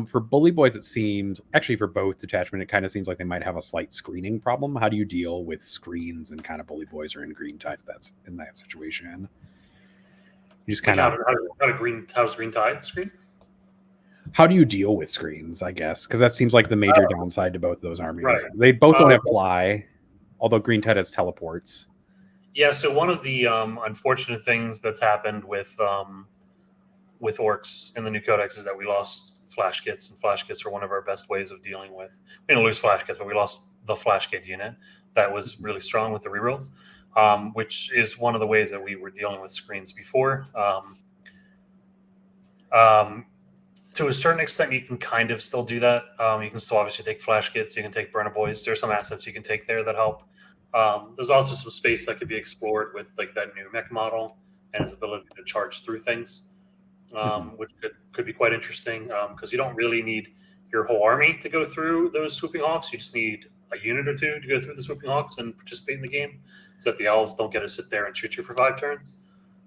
For Bully Boys, it seems, actually for both detachment, it kind of seems like they might have a slight screening problem. How do you deal with screens and kind of Bully Boys or in Green Tide that's in that situation? You just kind of... How does Green Tide screen? How do you deal with screens, I guess? Because that seems like the major downside to both of those armies. Right. They both don't have fly, although Green Tide has teleports. Yeah, so one of the unfortunate things that's happened with Orks in the new codex is that we lost flash kits, and flash kits are one of our best ways of dealing with. We didn't lose flash kits, but we lost the flash kit unit that was really strong with the rerolls, which is one of the ways that we were dealing with screens before. To a certain extent, you can kind of still do that. You can still obviously take flash kits. You can take burner boys. There's some assets you can take there that help. There's also some space that could be explored with that new mech model and his ability to charge through things, which could be quite interesting because you don't really need your whole army to go through those swooping hawks. You just need a unit or two to go through the swooping hawks and participate in the game, so that the owls don't get to sit there and shoot you for 5 turns.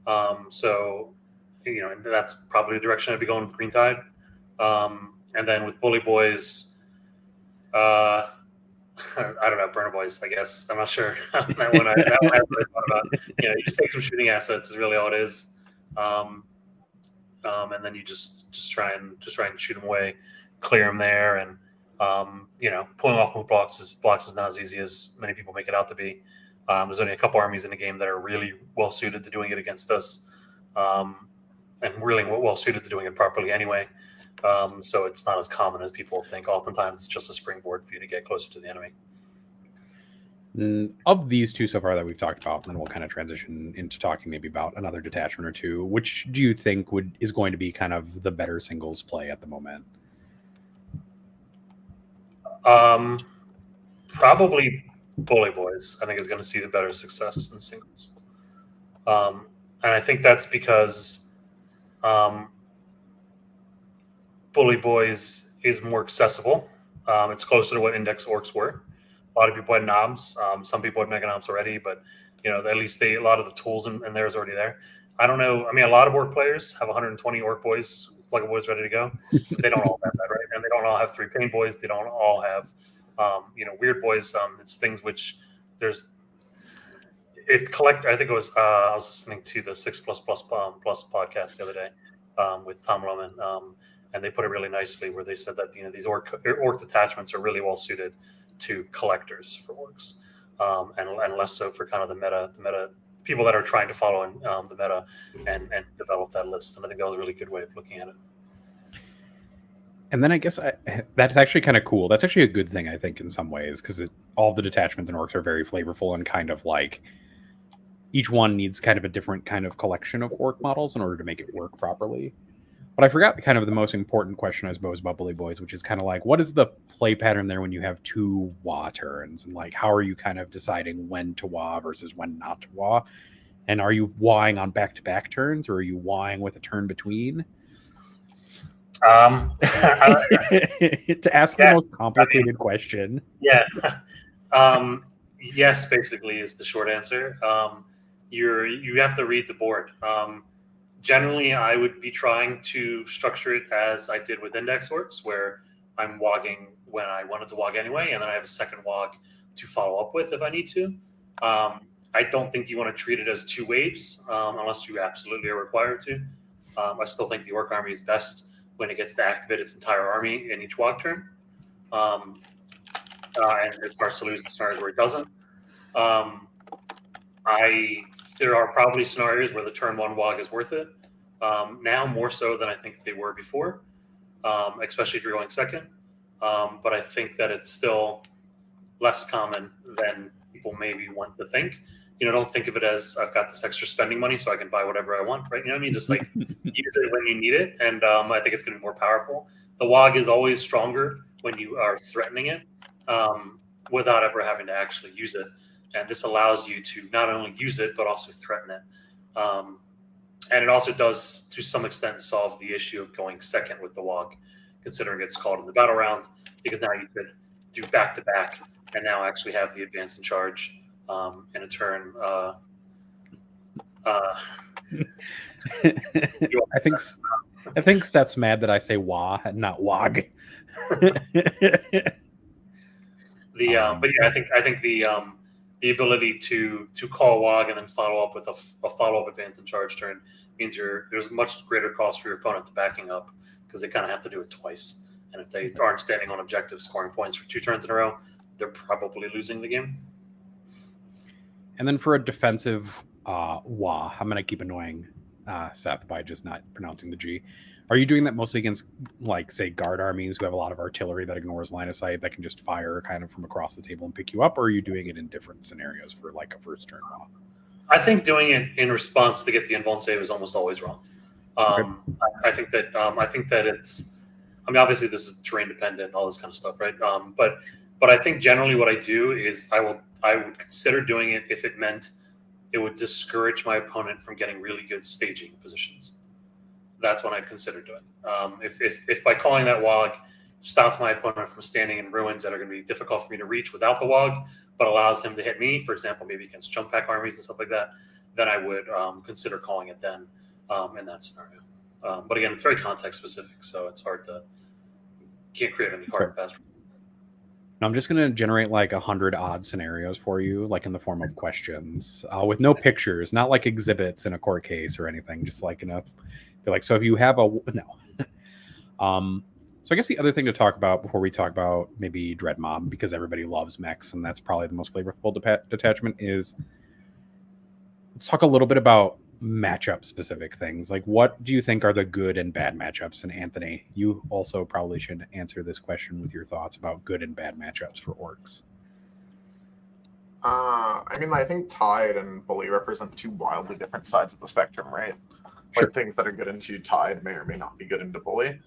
And that's probably the direction I'd be going with Green Tide. And then with Bully Boys, I don't know, Burner Boys, I guess. I'm not sure. that one I haven't really thought about. You just take some shooting assets is really all it is. And then you just try and shoot them away, clear them there, and pulling off move blocks is not as easy as many people make it out to be. There's only a couple armies in the game that are really well suited to doing it against us, and really well suited to doing it properly anyway. So it's not as common as people think. Oftentimes, it's just a springboard for you to get closer to the enemy. Of these two so far that we've talked about, and then we'll kind of transition into talking maybe about another detachment or two, which do you think is going to be kind of the better singles play at the moment? Probably Bully Boys, I think, is going to see the better success in singles. And I think that's because Bully Boys is more accessible. It's closer to what Index Orks were. A lot of people had knobs. Some people had mega knobs already, but at least a lot of the tools in there is already there. I don't know. I mean, a lot of orc players have 120 orc boys Slugger Boys ready to go. They don't all have that, right? And they don't all have 3 Pain Boys. They don't all have, Weird Boys. It's things which there's. I think it was. I was listening to the 6++ Plus podcast the other day with Tom Lohman, and they put it really nicely where they said that these orc detachments are really well suited to collectors for orcs, and less so for kind of the meta people that are trying to follow in the meta and develop that list. And I think that was a really good way of looking at it. And then I guess that's actually kind of cool. That's actually a good thing, I think, in some ways, because all the detachments in orcs are very flavorful and kind of like each one needs kind of a different kind of collection of orc models in order to make it work properly. But I forgot kind of the most important question, I suppose, about Bully Boys, which is kind of like, what is the play pattern there when you have 2 Waaagh turns? And like, how are you kind of deciding when to Waaagh versus when not to Waaagh? And are you Waaghing on back-to-back turns, or are you Waaghing with a turn between? To ask the most complicated question. Yeah. Yes, basically, is the short answer. You have to read the board. Generally, I would be trying to structure it as I did with Index Orcs, where I'm Waaghing when I wanted to Waaagh anyway, and then I have a second Waaagh to follow up with if I need to. I don't think you want to treat it as 2 waves unless you absolutely are required to. I still think the Orc army is best when it gets to activate its entire army in each Waaagh turn. And it starts to lose the scenarios where it doesn't. There are probably scenarios where the turn 1 Waaagh is worth it. Now more so than I think they were before, especially if you're going second. But I think that it's still less common than people maybe want to think. Don't think of it as I've got this extra spending money so I can buy whatever I want, right? You know what I mean? Just like use it when you need it. And I think it's going to be more powerful. The Waaagh is always stronger when you are threatening it without ever having to actually use it. And this allows you to not only use it, but also threaten it. And it also does, to some extent, solve the issue of going second with the Waaagh, considering it's called in the battle round, because now you could do back-to-back and now actually have the advance in charge in a turn. I think Seth's mad that I say Waaagh and not Waaagh. But yeah, I think the ability to call Waaagh and then follow up with a follow-up advance in charge turn means there's much greater cost for your opponent to backing up, because they kind of have to do it twice. And if they aren't standing on objective scoring points for 2 turns in a row, they're probably losing the game. And then for a defensive Waaagh, I'm going to keep annoying Seth by just not pronouncing the G. Are you doing that mostly against, like, say, guard armies who have a lot of artillery that ignores line of sight that can just fire kind of from across the table and pick you up? Or are you doing it in different scenarios for, like, a first turn Waaagh? I think doing it in response to get the invuln save is almost always wrong. Okay. I think that it's. I mean, obviously this is terrain dependent, all this kind of stuff, right? But I think generally what I do is I would consider doing it if it meant it would discourage my opponent from getting really good staging positions. That's when I'd consider doing. If by calling that Waaagh stops my opponent from standing in ruins that are going to be difficult for me to reach without the Waaagh, but allows him to hit me, for example, maybe against jump pack armies and stuff like that, then I would consider calling it then in that scenario. But again, it's very context specific, so it's can't create any hard and fast. Now I'm just going to generate like 100 odd scenarios for you, like in the form of questions, with no pictures, not like exhibits in a court case or anything, just like so if you have so I guess the other thing to talk about before we talk about maybe Dread Mob, because everybody loves mechs and that's probably the most flavorful detachment, is let's talk a little bit about matchup specific things. Like, what do you think are the good and bad matchups? And Anthony, you also probably should answer this question with your thoughts about good and bad matchups for orcs. I mean, I think Tide and Bully represent 2 wildly different sides of the spectrum, right? Sure. Like, things that are good into Tide may or may not be good into Bully.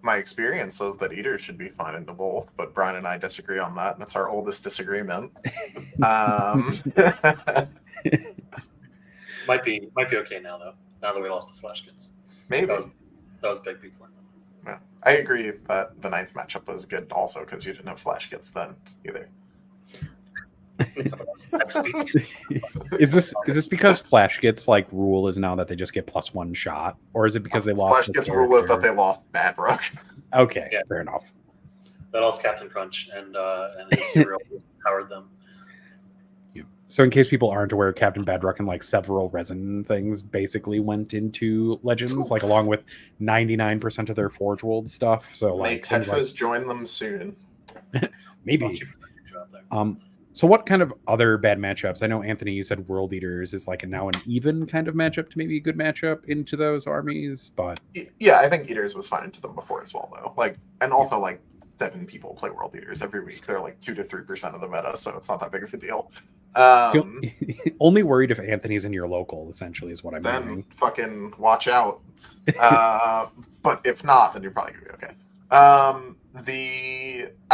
My experience says that Eaters should be fine into both, but Brian and I disagree on that, and it's our oldest disagreement. Might be okay now, though. Now that we lost the flash kits, Maybe that was big before. Yeah. I agree that the 9th matchup was good also because you didn't have flash kits then either. Is this because Flash Git's like rule is now that they just get +1 shot, or is it because they lost? Flash Git's rule is that they lost Bad Rook. Okay, Yeah. fair enough. That lost Captain Crunch and his cereal powered them. Yeah. So in case people aren't aware, Captain Badrock and like several resin things basically went into Legends, like along with 99% of their Forge World stuff. So May like things Tetras like, join them soon. maybe. So what kind of other bad matchups? I know Anthony, you said World Eaters is like now an even kind of matchup to maybe a good matchup into those armies, but Yeah, I think Eaters was fine into them before as well, though. Like, and also like 7 people play World Eaters every week. They're like 2 to 3% of the meta, so it's not that big of a deal. Only worried if Anthony's in your local, essentially, is what I'm then hearing. fucking watch out. But if not, then you're probably gonna be okay. I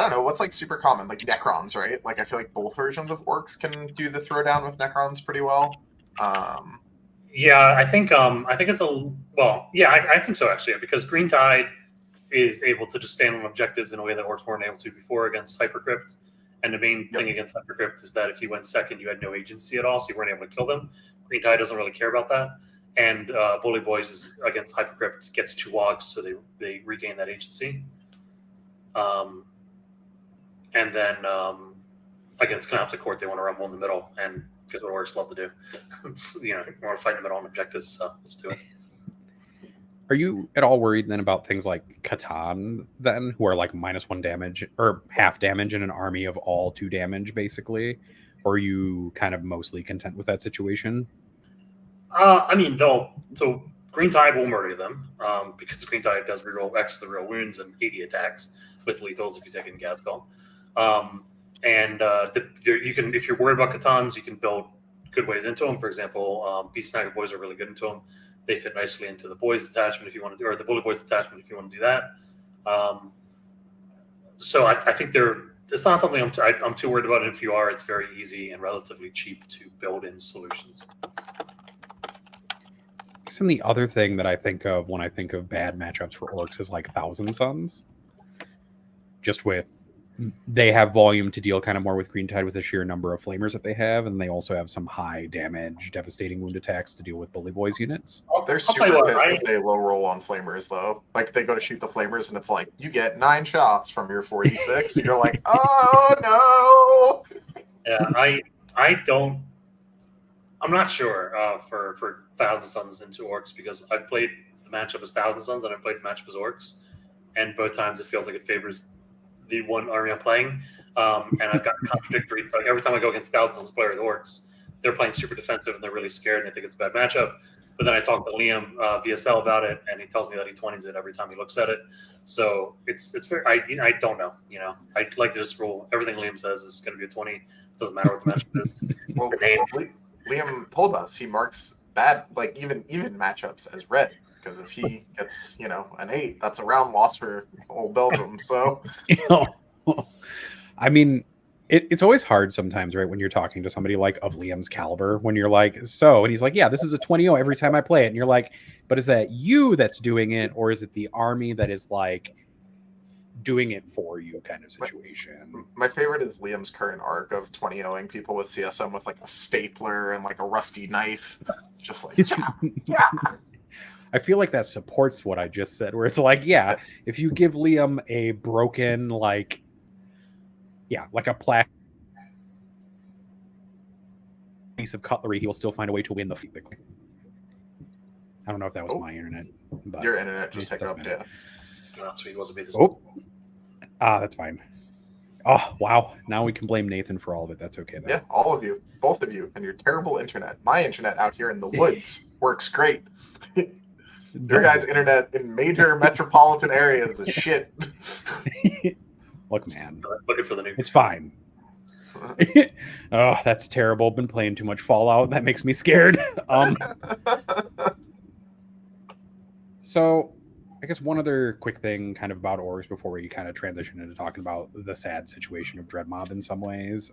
don't know what's like super common, like Necrons, right? Like I feel like both versions of Orks can do the throwdown with Necrons pretty well. Yeah, I think it's I think so actually, because Green Tide is able to just stand on objectives in a way that Orcs weren't able to before against Hypercrypt. And the main thing against Hypercrypt is that if you went second, you had no agency at all, so you weren't able to kill them. Green Tide doesn't really care about that. And Bully Boys is against Hypercrypt gets 2 Waaghs, so they regain that agency. And then against Canoptic Court, they want to rumble in the middle, and because what Orcs love to do. You want to fight in the middle on objectives, so let's do it. Are you at all worried then about things like Catan then, who are like -1 damage or half damage in an army of all 2 damage, basically? Or are you kind of mostly content with that situation? I mean, so Green Tide will murder them because Green Tide does reroll X the real wounds and 80 attacks with lethals if you take it in Gascol. You can, if you're worried about Catans, you can build good ways into them. For example, Beast Sniper Boys are really good into them. They fit nicely into the boys detachment if you want to, or the Bully Boys detachment if you want to do that. So I think it's not something I'm too worried about. And if you are, it's very easy and relatively cheap to build in solutions. And the other thing that I think of when I think of bad matchups for Orcs is like Thousand Suns. Just with, they have volume to deal kind of more with Green Tide with the sheer number of flamers that they have, and they also have some high damage, devastating wound attacks to deal with Bully Boys units. They're super pissed if they low roll on flamers, though. Like they go to shoot the flamers, and it's like you get 9 shots from your 46. You're like, oh no. Yeah, I'm not sure for Thousand Suns into Orcs, because I've played the matchup as Thousand Suns and I've played the matchup as Orcs, and both times it feels like it favors the one army I'm playing. And I've got contradictory. Like every time I go against Thousand Suns players, Orcs, they're playing super defensive and they're really scared and they think it's a bad matchup. But then I talk to Liam VSL about it, and he tells me that he 20s it every time he looks at it. So it's fair. I don't know. I like to just rule everything Liam says is going to be a 20. Doesn't matter what the matchup is. Well, Liam told us he marks bad, like even matchups as red, because if he gets an 8, that's a round loss for old Belgium. So I mean, it's always hard sometimes, right, when you're talking to somebody like of Liam's caliber, when you're like, so, and he's like, yeah, this is a 20-0 every time I play it, and you're like, but is that you that's doing it, or is it the army that is like doing it for you kind of situation? My favorite is Liam's current arc of 20-0ing people with CSM with like a stapler and like a rusty knife, just like yeah. I feel like that supports what I just said, where it's like, yeah, if you give Liam a broken like a plastic piece of cutlery, he will still find a way to win the fight. I don't know if that was my internet, but your internet just hiccuped. Yeah. Last week wasn't me this. That's fine. Oh wow! Now we can blame Nathan for all of it. That's okay though. Yeah, all of you, both of you, and your terrible internet. My internet out here in the woods works great. Your guys' internet in major metropolitan areas is shit. Look, man. Looking for the new. It's fine. Oh, that's terrible. Been playing too much Fallout. That makes me scared. So, I guess one other quick thing kind of about Orks before we kind of transition into talking about the sad situation of Dreadmob in some ways.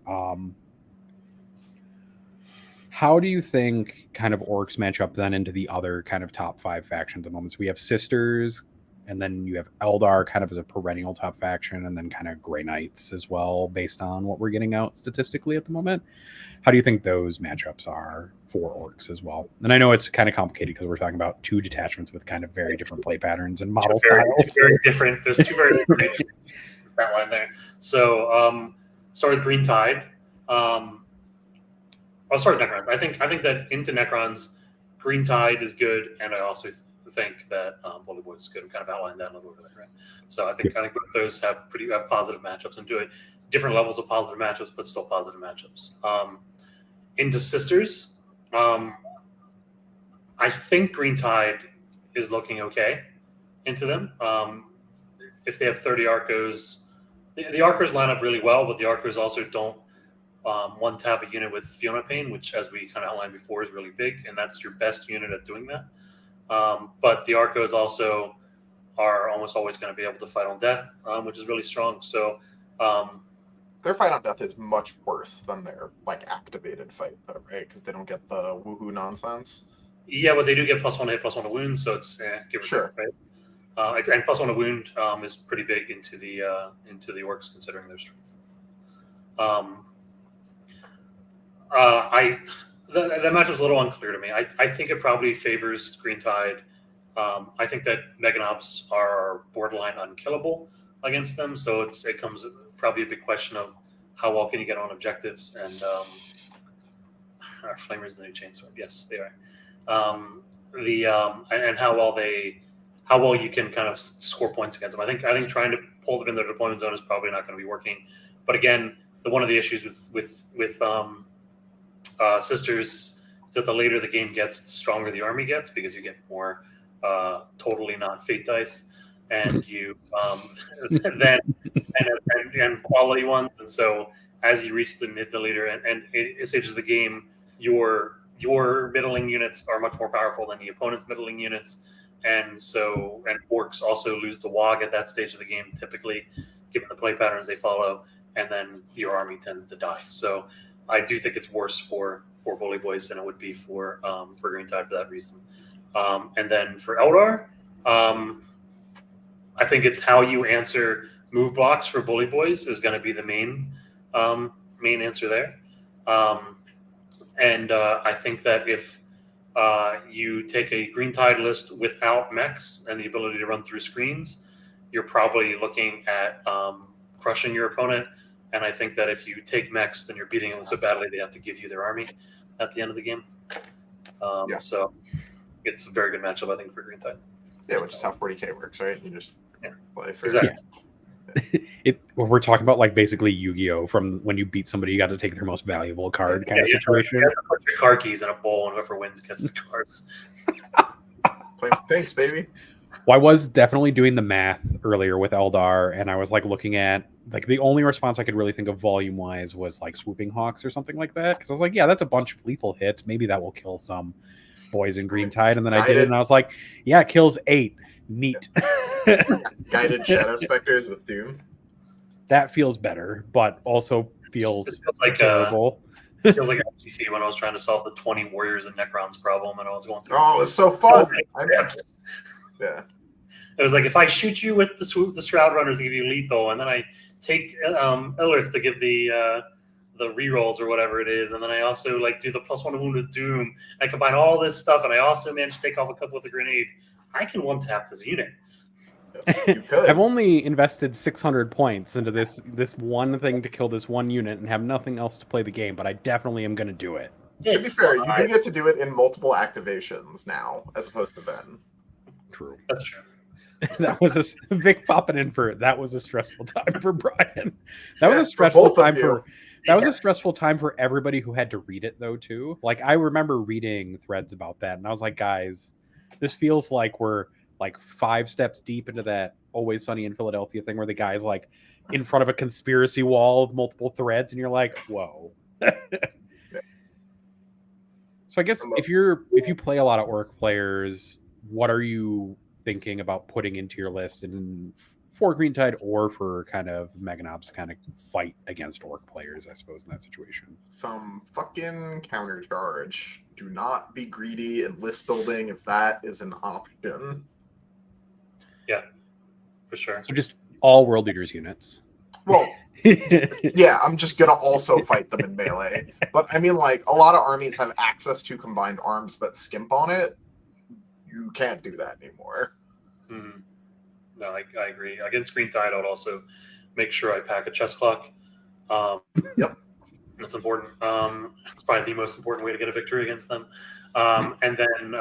How do you think kind of Orks match up then into the other kind of top 5 factions at the moment? So we have Sisters, and then you have Eldar kind of as a perennial top faction, and then kind of Grey Knights as well, based on what we're getting out statistically at the moment. How do you think those matchups are for Orks as well? And I know it's kind of complicated because we're talking about two detachments with kind of very different play patterns and model styles. Very different. There's two very different that line there. So start with Green Tide. I'll start with Necrons. I think that into Necrons, Green Tide is good, and I also think that Bully Boys is good. We kind of outlined that a little bit, right? So I think both those have pretty positive matchups into it. Different levels of positive matchups, but still positive matchups. Into Sisters, I think Green Tide is looking okay into them. If they have 30 Arcos, the Arcos line up really well, but the Arcos also don't one tap a unit with Fiona Pain, which, as we kind of outlined before, is really big, and that's your best unit at doing that. But the Arcos also are almost always going to be able to fight on death, which is really strong. So their fight on death is much worse than their activated fight, though, right? Because they don't get the woohoo nonsense. Yeah, but they do get +1 hit, +1 to wound, so it's give or sure. Take, right? And +1 to wound is pretty big into the Orks, considering their strength. That match was a little unclear to me. I think it probably favors Green Tide. I think that Meganobs are borderline unkillable against them, so it comes probably a big question of how well can you get on objectives, and our Flamer's the new chainsword. Yes, they are. And how well you can kind of score points against them. I think trying to pull them in their deployment zone is probably not going to be working. But again, one of the issues with Sisters is that the later the game gets, the stronger the army gets, because you get more totally not fate dice, and you and quality ones. And so as you reach the leader and stages of the game, your middling units are much more powerful than the opponent's middling units. And Orks also lose the Waaagh at that stage of the game, typically, given the play patterns they follow, and then your army tends to die. So I do think it's worse for Bully Boys than it would be for Green Tide for that reason. And then for Eldar, I think it's how you answer move blocks for Bully Boys is going to be the main answer there. And I think that if you take a Green Tide list without mechs and the ability to run through screens, you're probably looking at crushing your opponent. And I think that if you take mechs, then you're beating them so badly they have to give you their army at the end of the game. So it's a very good matchup, I think, for Green Tide. Yeah, which is how 40k works, right? You just play for exactly. We're talking about basically Yu-Gi-Oh! From when you beat somebody, you got to take their most valuable card kind of situation. You have to put your car keys in a bowl, and whoever wins gets the cards. Thanks, baby. Well, I was definitely doing the math earlier with Eldar, and I was looking at the only response I could really think of volume wise was Swooping Hawks or something like that, because I was like, yeah, that's a bunch of lethal hits. Maybe that will kill some boys in Green Tide. And then I did it, and I was like, yeah, it kills 8. Neat. Guided Shadow Specters with Doom. That feels better, but also feels like terrible. It feels like FGT when I was trying to solve the 20 Warriors and Necrons problem, and I was going through. Oh, it was so fun! Yeah. It was like, if I shoot you with the Shroud Runners to give you lethal, and then I take Illith to give the rerolls or whatever it is, and then I also do the +1 to wound with Doom. I combine all this stuff, and I also managed to take off a couple with a grenade. I can one tap this unit. You could. I've only invested 600 points into this one thing to kill this one unit and have nothing else to play the game, but I definitely am going to do it. To be fair, you do get to do it in multiple activations now, as opposed to then. True. That's true. That was a Vic popping in for it. That was a stressful time for Brian. That was a stressful time for. That was a stressful time for everybody who had to read it, though, too. I remember reading threads about that, and I was like, guys, this feels like we're 5 steps deep into that Always Sunny in Philadelphia thing where the guy's in front of a conspiracy wall of multiple threads, and you're like, whoa. So I guess if you play a lot of Orc players, what are you thinking about putting into your list and for Green Tide or for kind of Meganobs kind of fight against Orc players, I suppose, in that situation? Some fucking countercharge. Do not be greedy in list building if that is an option. Yeah, for sure. So just all World Eaters units. Well, yeah, I'm just gonna also fight them in melee. But I mean, like, a lot of armies have access to combined arms, but skimp on it. You can't do that anymore. Mm. No, I agree. Against Green Tide, I would also make sure I pack a chest clock. Yep. That's important. It's probably the most important way to get a victory against them. And then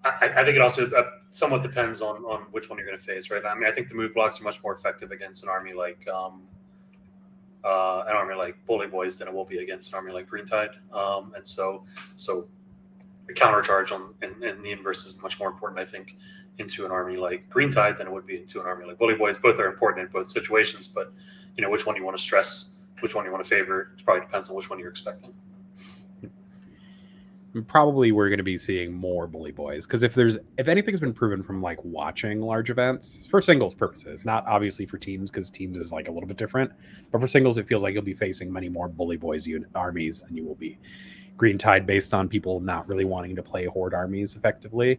I think it also somewhat depends on which one you're going to face, right? I mean, I think the move blocks are much more effective against an army like Bully Boys than it will be against an army like Green Tide. And so the counter charge and the inverse is much more important, I think, into an army like Green Tide than it would be into an army like Bully Boys. Both are important in both situations, but which one you want to stress, which one you want to favor, it probably depends on which one you're expecting. Probably we're going to be seeing more Bully Boys, because if anything's been proven from like watching large events for singles purposes, not obviously for teams, because teams is like a little bit different, but for singles it feels like you'll be facing many more Bully Boys armies than you will be Green Tide, based on people not really wanting to play horde armies effectively.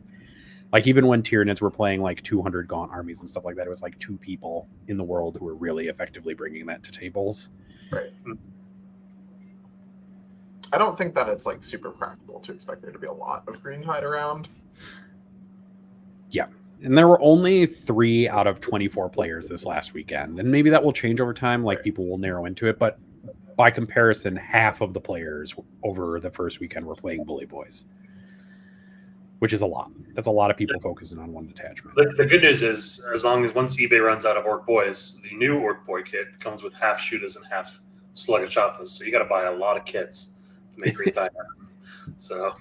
Like even when Tyranids were playing like 200 Gaunt armies and stuff like that, it was like 2 people in the world who were really effectively bringing that to tables. Right. I don't think that it's like super practical to expect there to be a lot of Green Tide around. Yeah. And there were only 3 out of 24 players this last weekend. And maybe that will change over time, like people will narrow into it. But by comparison, half of the players over the first weekend were playing Bully Boys, which is a lot. That's a lot of people focusing on one detachment. The good news is, as long as once eBay runs out of Ork Boys, the new Ork Boy kit comes with half shooters and half sluggish choppas. So you got to buy a lot of kits to make Green Tide happen. So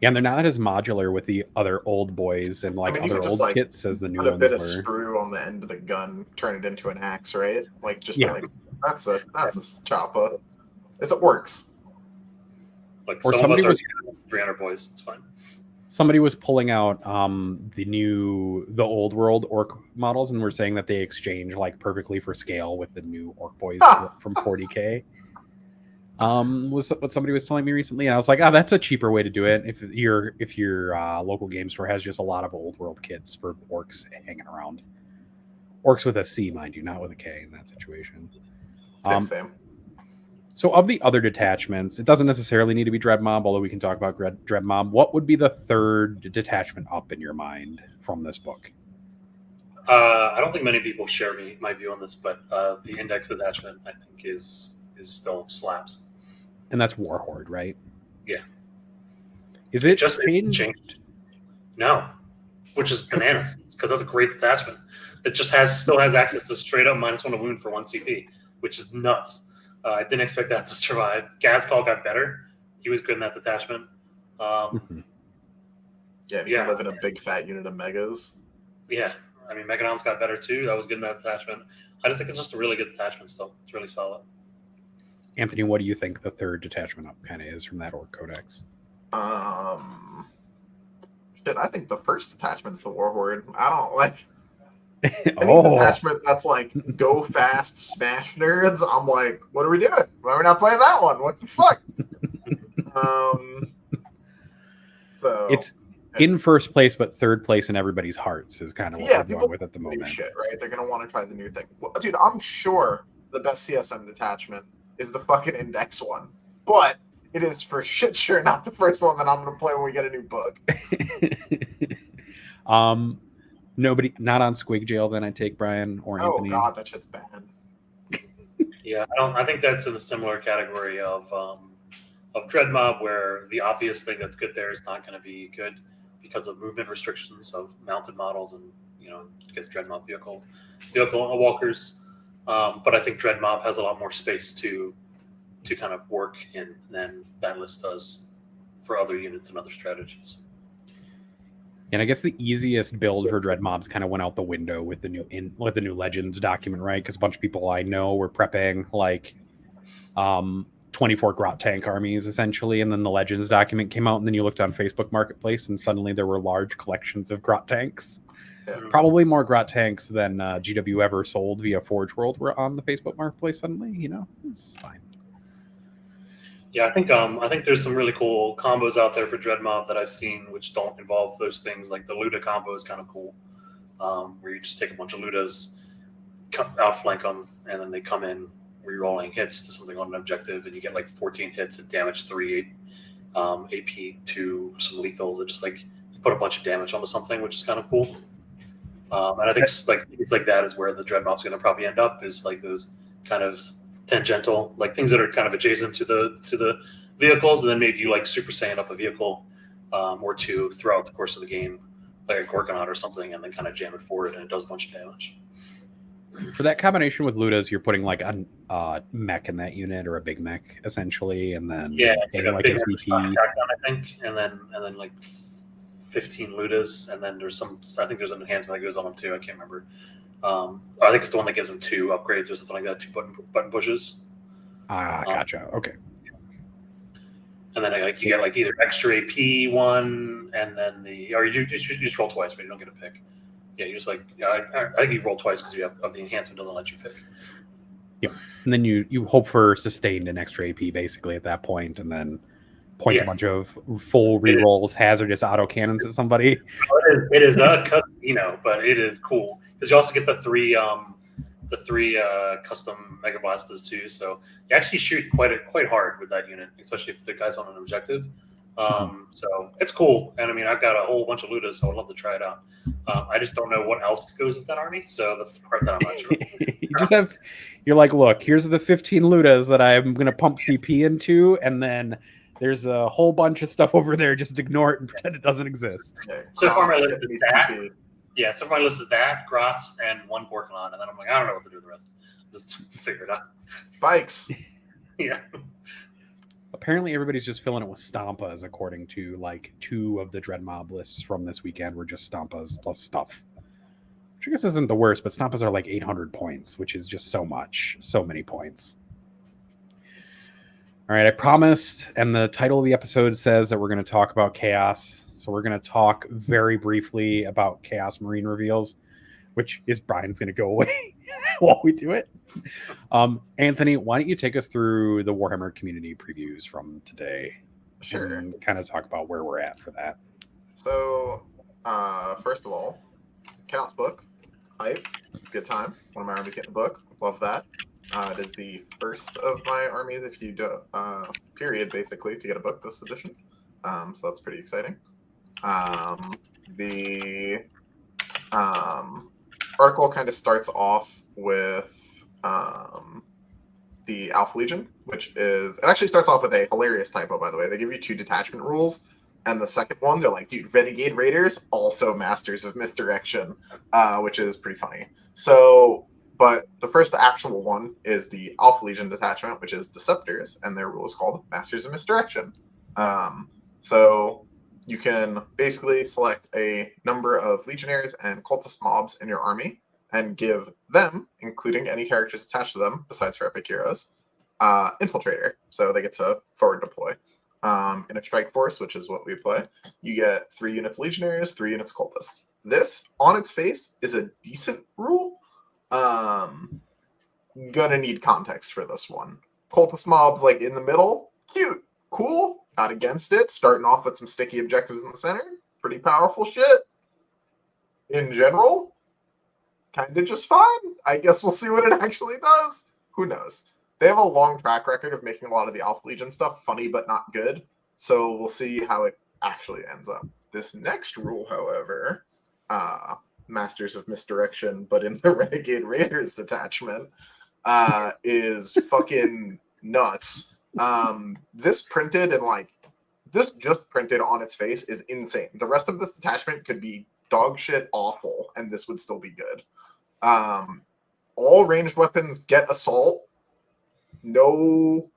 yeah, and they're not as modular with the other old boys and like other old kits as the new ones were. Put a bit of sprue on the end of the gun, turn it into an axe, right? Like just like that's a choppa. It works. Like some of us are 300 boys. It's fine. Somebody was pulling out the old world Ork models, and we're saying that they exchange like perfectly for scale with the new Ork Boys from 40K. Was what somebody was telling me recently, and I was like, that's a cheaper way to do it. If your local game store has just a lot of old world kits for Orks hanging around. Orks with a C, mind you, not with a K in that situation. Same. So of the other detachments, it doesn't necessarily need to be Dread Mob, although we can talk about Dread Mob. What would be the third detachment up in your mind from this book? I don't think many people share my view on this, but the Index detachment, I think, is still slaps. And that's Warhorde, right? Yeah. Is it just changed? No, which is bananas, because that's a great detachment. It just still has access to straight up -1 to wound for 1 CP, which is nuts. I didn't expect that to survive. Gazcall got better. He was good in that detachment. Yeah, you can live in a big fat unit of megas. Yeah, I mean, Meganoms got better too. That was good in that detachment. I just think it's just a really good detachment still. It's really solid. Anthony, what do you think the third detachment up kind of is from that Ork Codex? I think the first detachment's the Warhorde. I don't like any detachment that's like go fast, smash nerds. I'm like, what are we doing? Why are we not playing that one? What the fuck? So it's in first place, but third place in everybody's hearts is kind of what we're going with at the moment. Shit, right? They're gonna want to try the new thing. Well, dude, I'm sure the best CSM detachment is the fucking Index one, but it is for shit sure not the first one that I'm gonna play when we get a new book. Not on Squig Jail. Then I take Brian or Anthony. Oh god, that shit's bad. Yeah, I think that's in a similar category of Dread Mob, where the obvious thing that's good there is not going to be good because of movement restrictions of mounted models and because Dread Mob vehicle walkers. But I think Dread Mob has a lot more space to kind of work in than that list does for other units and other strategies. And I guess the easiest build for Dread Mobs kind of went out the window with the new Legends document, right? Because a bunch of people I know were prepping like 24 Grot tank armies essentially, and then the Legends document came out, and then you looked on Facebook Marketplace, and suddenly there were large collections of Grot tanks. Yeah. Probably more Grot tanks than GW ever sold via Forge World were on the Facebook Marketplace suddenly. It's fine. Yeah, I think there's some really cool combos out there for Dread Mob that I've seen which don't involve those things. Like the Luda combo is kind of cool. where you just take a bunch of Ludas, outflank them, and then they come in re-rolling hits to something on an objective, and you get like 14 hits and damage 3 AP to some lethals that just like you put a bunch of damage onto something, which is kind of cool. And I think it's like that is where the Dreadmomp's going to probably end up, is like those kind of tangential, like things that are kind of adjacent to the vehicles, and then maybe you like Super Saiyan up a vehicle or two throughout the course of the game, like a Gorkonaut or something, and then kind of jam it forward, and it does a bunch of damage. For that combination with Ludas, you're putting like a mech in that unit, or a big mech essentially, and then it's like a big SVP. Attackdown, I think, and then like 15 Ludas, and then there's I think there's an enhancement that goes on them too. I can't remember. I think it's the one that gives them 2 upgrades or something like that, 2 button pushes. Gotcha. Okay. And then like you get like either extra AP one, and then or you just roll twice, but you don't get a pick. Yeah, you just like I think you roll twice because you have the enhancement doesn't let you pick. Yeah, and then you hope for sustained and extra AP basically at that point, and then point a bunch of full rerolls, hazardous auto cannons at somebody. It is a casino, but it is cool because you also get the three custom Mega Blasters too. So you actually shoot quite hard with that unit, especially if the guy's on an objective. So it's cool, and I mean I've got a whole bunch of Ludas, so I'd love to try it out. I just don't know what else goes with that army, so that's the part that I'm not sure. You're like, look, here's the 15 Ludas that I'm going to pump CP into, and then there's a whole bunch of stuff over there. Just ignore it and pretend it doesn't exist. So far my list is that. Yeah, so far my list is that, Grotz, and 1 Gorkonaut, and then I'm like, I don't know what to do with the rest. Just figure it out. Bikes. Yeah. Apparently everybody's just filling it with Stampas, according to like 2 of the Dreadmob lists from this weekend were just Stampas plus stuff. Which I guess isn't the worst, but Stampas are like 800 points, which is just so many points. All right, I promised, and the title of the episode says that we're going to talk about Chaos. So we're going to talk very briefly about Chaos Marine reveals, which is Brian's going to go away while we do it. Anthony, why don't you take us through the Warhammer community previews from today? Sure. And kind of talk about where we're at for that. So, first of all, Chaos book. Hype. It's a good time. One of my armies getting a book. Love that. It is the first of my armies, if you do, period, basically, to get a book this edition. So that's pretty exciting. The article kind of starts off with the Alpha Legion, which is, it actually starts off with a hilarious typo, by the way. They give you 2 detachment rules, and the second one, they're like, dude, Renegade Raiders, also Masters of Misdirection, which is pretty funny. So, but the first actual one is the Alpha Legion detachment, which is Deceptors, and their rule is called Masters of Misdirection. So you can basically select a number of Legionnaires and Cultist mobs in your army and give them, including any characters attached to them, besides for Epic Heroes, Infiltrator. So they get to forward deploy. In a strike force, which is what we play, you get 3 units Legionnaires, 3 units Cultists. This, on its face, is a decent rule. Gonna need context for this one. Cultist mobs, like, in the middle, cute, cool. Not against it. Starting off with some sticky objectives in the center. Pretty powerful shit. In general, kind of just fine. I guess we'll see what it actually does. Who knows? They have a long track record of making a lot of the Alpha Legion stuff funny but not good. So we'll see how it actually ends up. This next rule, however, Masters of Misdirection, but in the Renegade Raiders detachment, is fucking nuts. This printed and this just printed on its face is insane. The rest of this detachment could be dog shit awful, and this would still be good. All ranged weapons get assault. No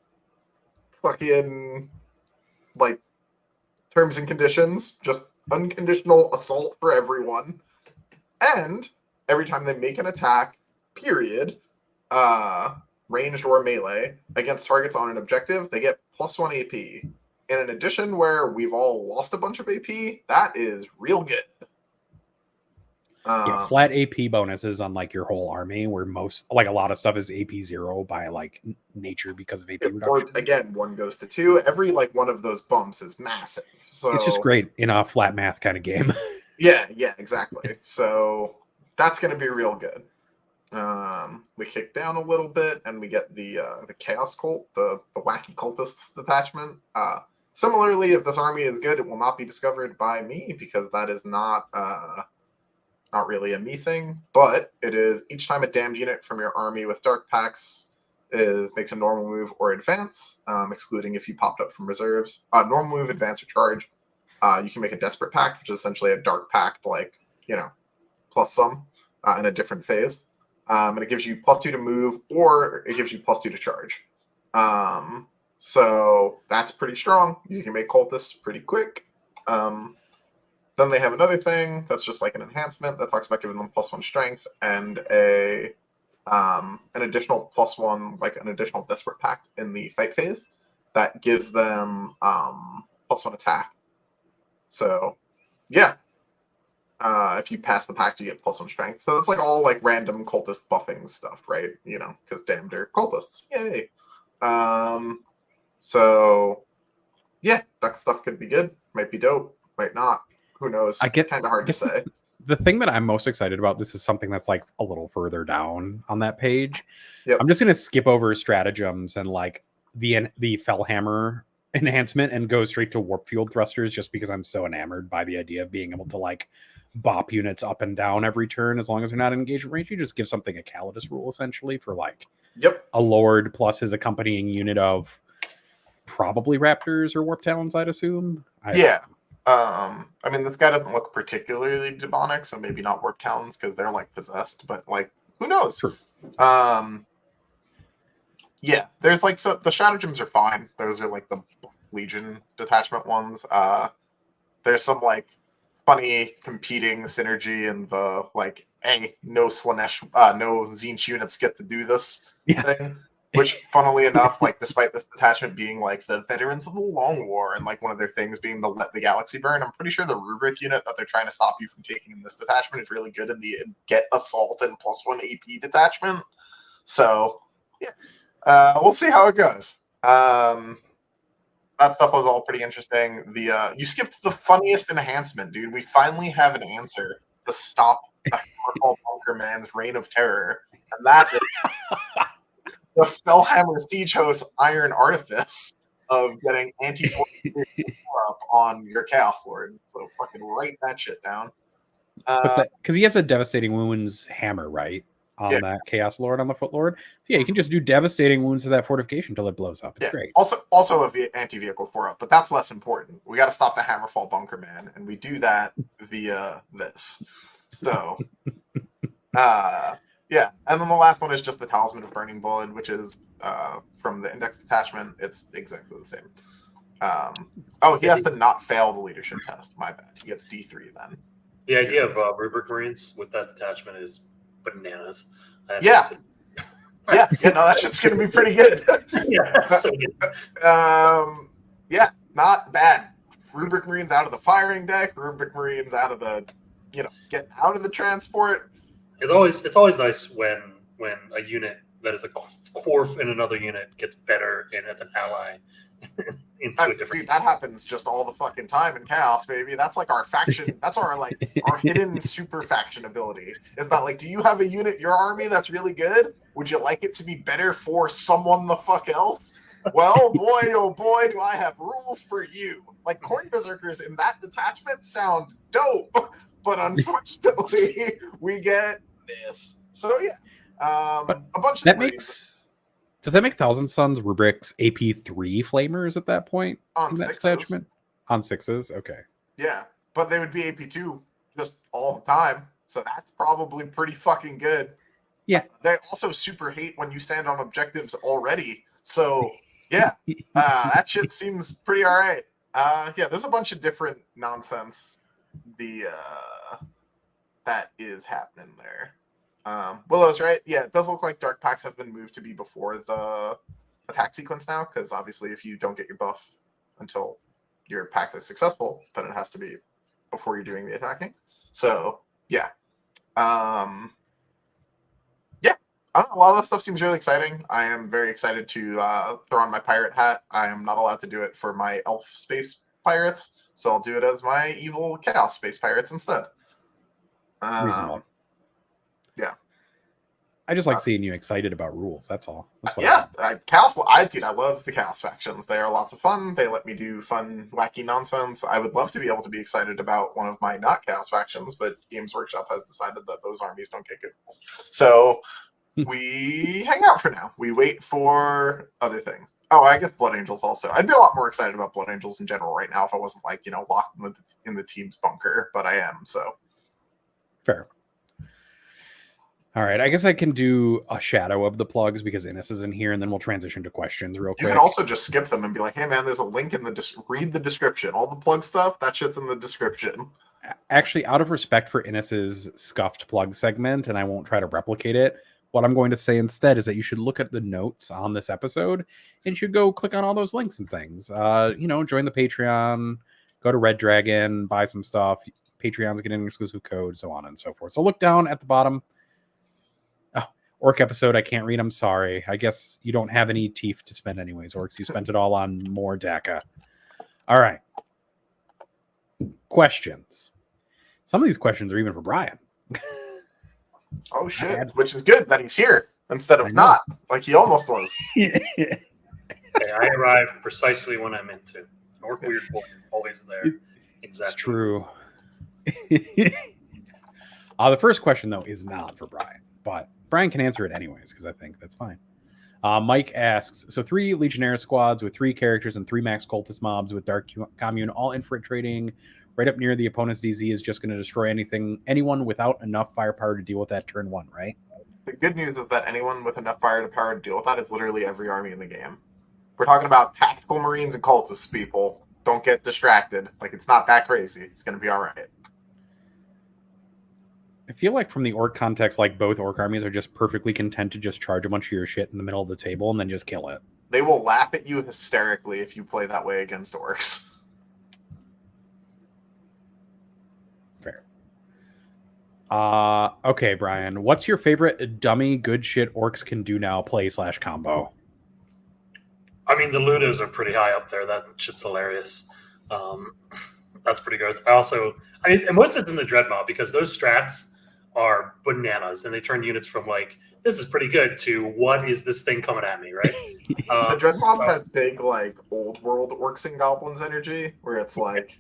fucking terms and conditions. Just unconditional assault for everyone. And every time they make an attack, period, ranged or melee, against targets on an objective, they get +1 AP. In an edition where we've all lost a bunch of AP, that is real good. Flat AP bonuses on your whole army, where a lot of stuff is AP 0 by nature because of AP reduction. Or again, 1 goes to 2. Every one of those bumps is massive. So it's just great in a flat math kind of game. yeah, exactly. So that's going to be real good. We kick down a little bit, and we get the Chaos Cult, the Wacky Cultists detachment. Similarly, if this army is good, it will not be discovered by me because that is not really a me thing. But it is each time a damned unit from your army with Dark Pacts makes a normal move or advance, excluding if you popped up from reserves. Normal move, advance, or charge. You can make a Desperate Pact, which is essentially a Dark Pact, like, plus some in a different phase. And it gives you +2 to move, or it gives you +2 to charge. So that's pretty strong. You can make cultists pretty quick. Then they have another thing that's just like an enhancement that talks about giving them +1 strength and an additional +1, like an additional Desperate Pact in the fight phase that gives them +1 attack. So, yeah. If you pass the pact, you get +1 strength. So it's like all like random cultist buffing stuff, right? Because damn, they're cultists. Yay. So, yeah, that stuff could be good. Might be dope. Might not. Who knows? Kind of hard to say. The thing that I'm most excited about, this is something that's like a little further down on that page. Yep. I'm just going to skip over stratagems and like the Fellhammer enhancement and go straight to Warp Field Thrusters just because I'm so enamored by the idea of being able to like bop units up and down every turn as long as they're not in engagement range. You just give something a Calidus rule essentially for like a Lord plus his accompanying unit of probably Raptors or Warp Talons, I'd assume. I mean, this guy doesn't look particularly demonic, so maybe not Warp Talons because they're like possessed, but like, who knows? True. Yeah, there's like, so the stratagems are fine. Those are like the Legion detachment ones. There's some like funny competing synergy in the like, hey, no Slanesh, no Tzeentch units get to do this thing. Which, funnily enough, like despite this detachment being like the veterans of the Long War and like one of their things being the Let the Galaxy Burn, I'm pretty sure the rubric unit that they're trying to stop you from taking in this detachment is really good in the Get Assault and +1 AP detachment. So yeah, we'll see how it goes. That stuff was all pretty interesting. You skipped the funniest enhancement, dude. We finally have an answer to stop the powerful Bunker Man's reign of terror, and that is the Fellhammer Siege Host Iron Artifice of getting up on your Chaos Lord. So fucking write that shit down. Because he has a Devastating Wounds hammer, right? On that Chaos Lord on the Foot Lord. So yeah, you can just do Devastating Wounds to that fortification until it blows up. It's great. Also a anti-vehicle 4-up, but that's less important. We got to stop the Hammerfall Bunker Man, and we do that via this. So, yeah, and then the last one is just the Talisman of Burning Blood, which is from the Index detachment. It's exactly the same. He has to not fail the leadership test. My bad. He gets D3 then. The idea of Rubric Marines with that detachment is bananas. Yeah, that shit's gonna be pretty good. Yeah, not bad. Rubric Marines out of the firing deck. Rubric Marines out of the, getting out of the transport. It's always nice when a unit that is a core in another unit gets better and as an ally into a different. Dude, that happens just all the fucking time in Chaos, baby. That's like our faction. That's our our hidden super faction ability. It's not like, do you have a unit in your army that's really good? Would you like it to be better for someone the fuck else? Well, boy, oh boy, do I have rules for you. Like, Khorne Berserkers in that detachment sound dope, but unfortunately, we get this. So yeah, a bunch of that makes. Does that make Thousand Suns rubrics AP3 flamers at that point? On sixes. On sixes, okay. Yeah, but they would be AP2 just all the time, so that's probably pretty fucking good. Yeah. They also super hate when you stand on objectives already, so yeah, that shit seems pretty all right. Yeah, there's a bunch of different nonsense that is happening there. Willow's right. Yeah, it does look like Dark Pacts have been moved to be before the attack sequence now, because obviously if you don't get your buff until your pact is successful, then it has to be before you're doing the attacking. So, yeah. Yeah, I don't know, a lot of that stuff seems really exciting. I am very excited to throw on my pirate hat. I am not allowed to do it for my elf space pirates, so I'll do it as my evil chaos space pirates instead. Reasonable. Yeah. I just like seeing you excited about rules. That's all. That's what Chaos. I love the Chaos factions. They are lots of fun. They let me do fun, wacky nonsense. I would love to be able to be excited about one of my not Chaos factions, but Games Workshop has decided that those armies don't get good rules. So we hang out for now. We wait for other things. Oh, I guess Blood Angels also. I'd be a lot more excited about Blood Angels in general right now if I wasn't like locked in the team's bunker, but I am. So fair. All right, I guess I can do a shadow of the plugs because Innes is in here, and then we'll transition to questions real quick. You can also just skip them and be like, hey, man, there's a link in read the description. All the plug stuff, that shit's in the description. Actually, out of respect for Innes's scuffed plug segment, and I won't try to replicate it, what I'm going to say instead is that you should look at the notes on this episode, and you should go click on all those links and things. Join the Patreon, go to Red Dragon, buy some stuff. Patreons get an exclusive code, so on and so forth. So look down at the bottom. Orc episode, I can't read. I'm sorry. I guess you don't have any teeth to spend anyways, Orcs. You spent it all on more DACA. All right. Questions. Some of these questions are even for Brian. Oh, shit. Which is good that he's here instead of not, like he almost was. Hey, I arrived precisely when I meant to. Orc Weird Boy, always there. Exactly. It's true. The first question, though, is not for Brian, but Brian can answer it anyways, because I think that's fine. Mike asks, so 3 Legionnaire squads with 3 characters and 3 max cultist mobs with Dark Commune, all infiltrating right up near the opponent's DZ is just going to destroy anyone without enough firepower to deal with that turn 1, right? The good news is that anyone with enough firepower to deal with that is literally every army in the game. We're talking about tactical Marines and cultists, people. Don't get distracted. Like, it's not that crazy. It's going to be all right. I feel like from the Orc context, like both Orc armies are just perfectly content to just charge a bunch of your shit in the middle of the table and then just kill it. They will laugh at you hysterically if you play that way against Orcs. Fair. Okay, Brian, what's your favorite dummy good shit Orcs can do now play/combo? I mean, the Ludas are pretty high up there. That shit's hilarious. That's pretty gross. And most of it's in the Dread Mob because those strats are bananas and they turn units from like, this is pretty good to what is this thing coming at me, right? The Dread Mob has big, like, old world Orcs and Goblins energy where it's like,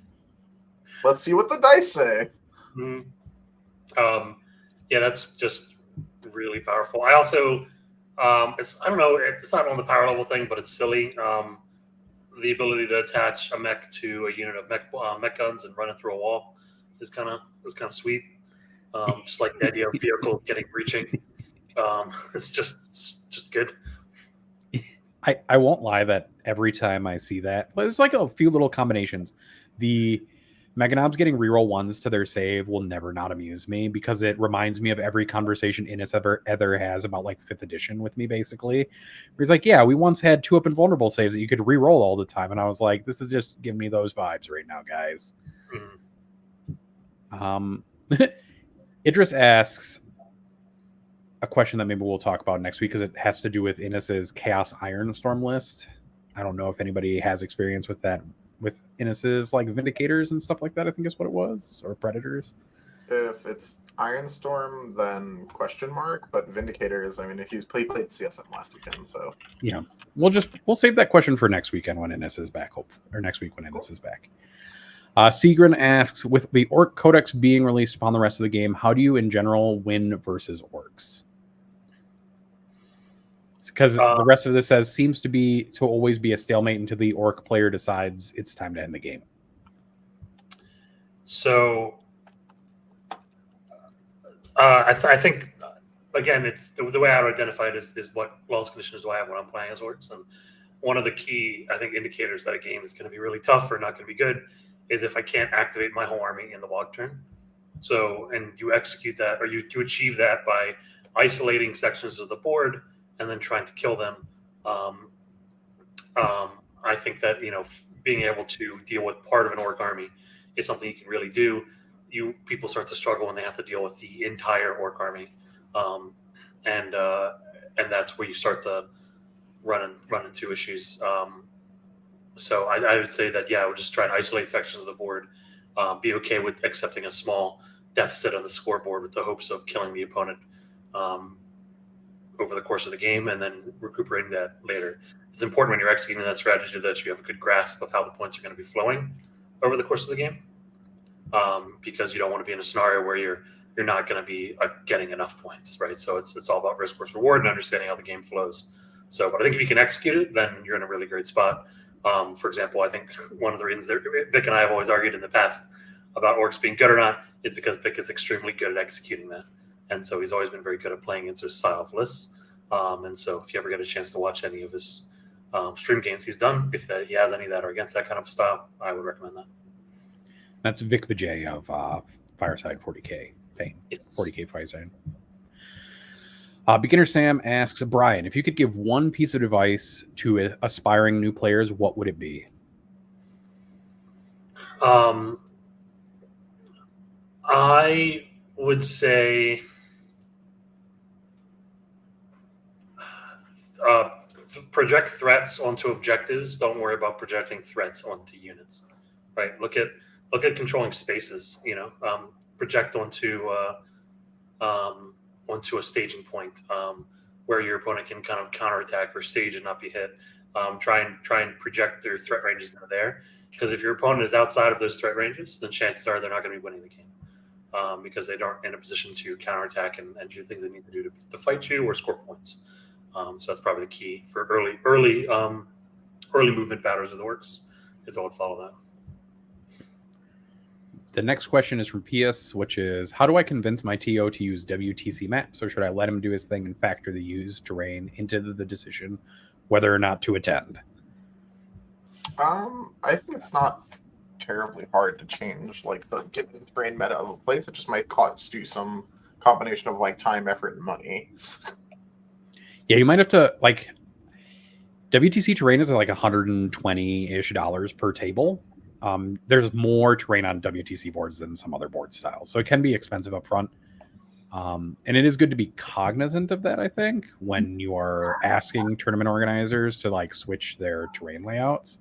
let's see what the dice say. Mm-hmm. Yeah, that's just really powerful. I also, it's not on the power level thing, but it's silly. The ability to attach a mech to a unit of mech guns and run it through a wall is kind of sweet. Just like the idea of vehicles getting breaching. It's just good. I won't lie that every time I see that, there's like a few little combinations. The Meganobs getting reroll 1s to their save will never not amuse me because it reminds me of every conversation Innes ever has about like 5th edition with me, basically. Where he's like, yeah, we once had 2-up invulnerable saves that you could reroll all the time. And I was like, this is just giving me those vibes right now, guys. Idris asks a question that maybe we'll talk about next week because it has to do with Innes's Chaos Ironstorm list. I don't know if anybody has experience with that, with Innes's like Vindicators and stuff like that, I think is what it was, or Predators. If it's Ironstorm, then question mark, but Vindicators, I mean, if he's played CSM last weekend, so yeah, we'll save that question for next weekend when Innes is back, or next week when Innes is back. Seagrin asks, with the Orc Codex being released upon the rest of the game, how do you in general win versus Orcs? Because the rest of this seems to always be a stalemate until the Orc player decides it's time to end the game. So I think, again, it's the way I would identify it is what wellness conditions do I have when I'm playing as Orcs. And one of the key, I think, indicators that a game is going to be really tough or not going to be good is if I can't activate my whole army in the Waaagh turn. So, and you execute that, or you achieve that by isolating sections of the board and then trying to kill them. I think that, being able to deal with part of an Orc army is something you can really do. People start to struggle when they have to deal with the entire Orc army. And that's where you start to run into issues. So I would say that, I would just try and isolate sections of the board, be okay with accepting a small deficit on the scoreboard with the hopes of killing the opponent over the course of the game and then recuperating that later. It's important when you're executing that strategy that you have a good grasp of how the points are going to be flowing over the course of the game, because you don't want to be in a scenario where you're not going to be getting enough points, right? So it's all about risk versus reward and understanding how the game flows. So, but I think if you can execute it, then you're in a really great spot. For example, I think one of the reasons that Vic and I have always argued in the past about Orks being good or not is because Vic is extremely good at executing that. And so he's always been very good at playing against his style of lists. And so if you ever get a chance to watch any of his stream games he's done, if he has any that are against that kind of style, I would recommend that. That's Vic Vijay of Fireside 40K fame. Yes. 40K Fireside. Beginner Sam asks, Brian, if you could give one piece of advice to aspiring new players, what would it be? I would say project threats onto objectives. Don't worry about projecting threats onto units. Right? Look at controlling spaces. Project onto a staging point where your opponent can kind of counterattack or stage and not be hit. Try and project their threat ranges into there, because if your opponent is outside of those threat ranges, then chances are they're not going to be winning the game, because they aren't in a position to counterattack and do things they need to do to fight you or score points. So that's probably the key for early movement batters with Orks, is I would follow that. The next question is from PS, which is, how do I convince my TO to use WTC maps, or should I let him do his thing and factor the used terrain into the decision whether or not to attend? I think it's not terribly hard to change like the given terrain meta of a place. It just might cost you some combination of like time, effort, and money. Yeah, you might have to WTC terrain is like $120-ish per table. There's more terrain on WTC boards than some other board styles, so it can be expensive up front. And it is good to be cognizant of that, I think, when you are asking tournament organizers to switch their terrain layouts.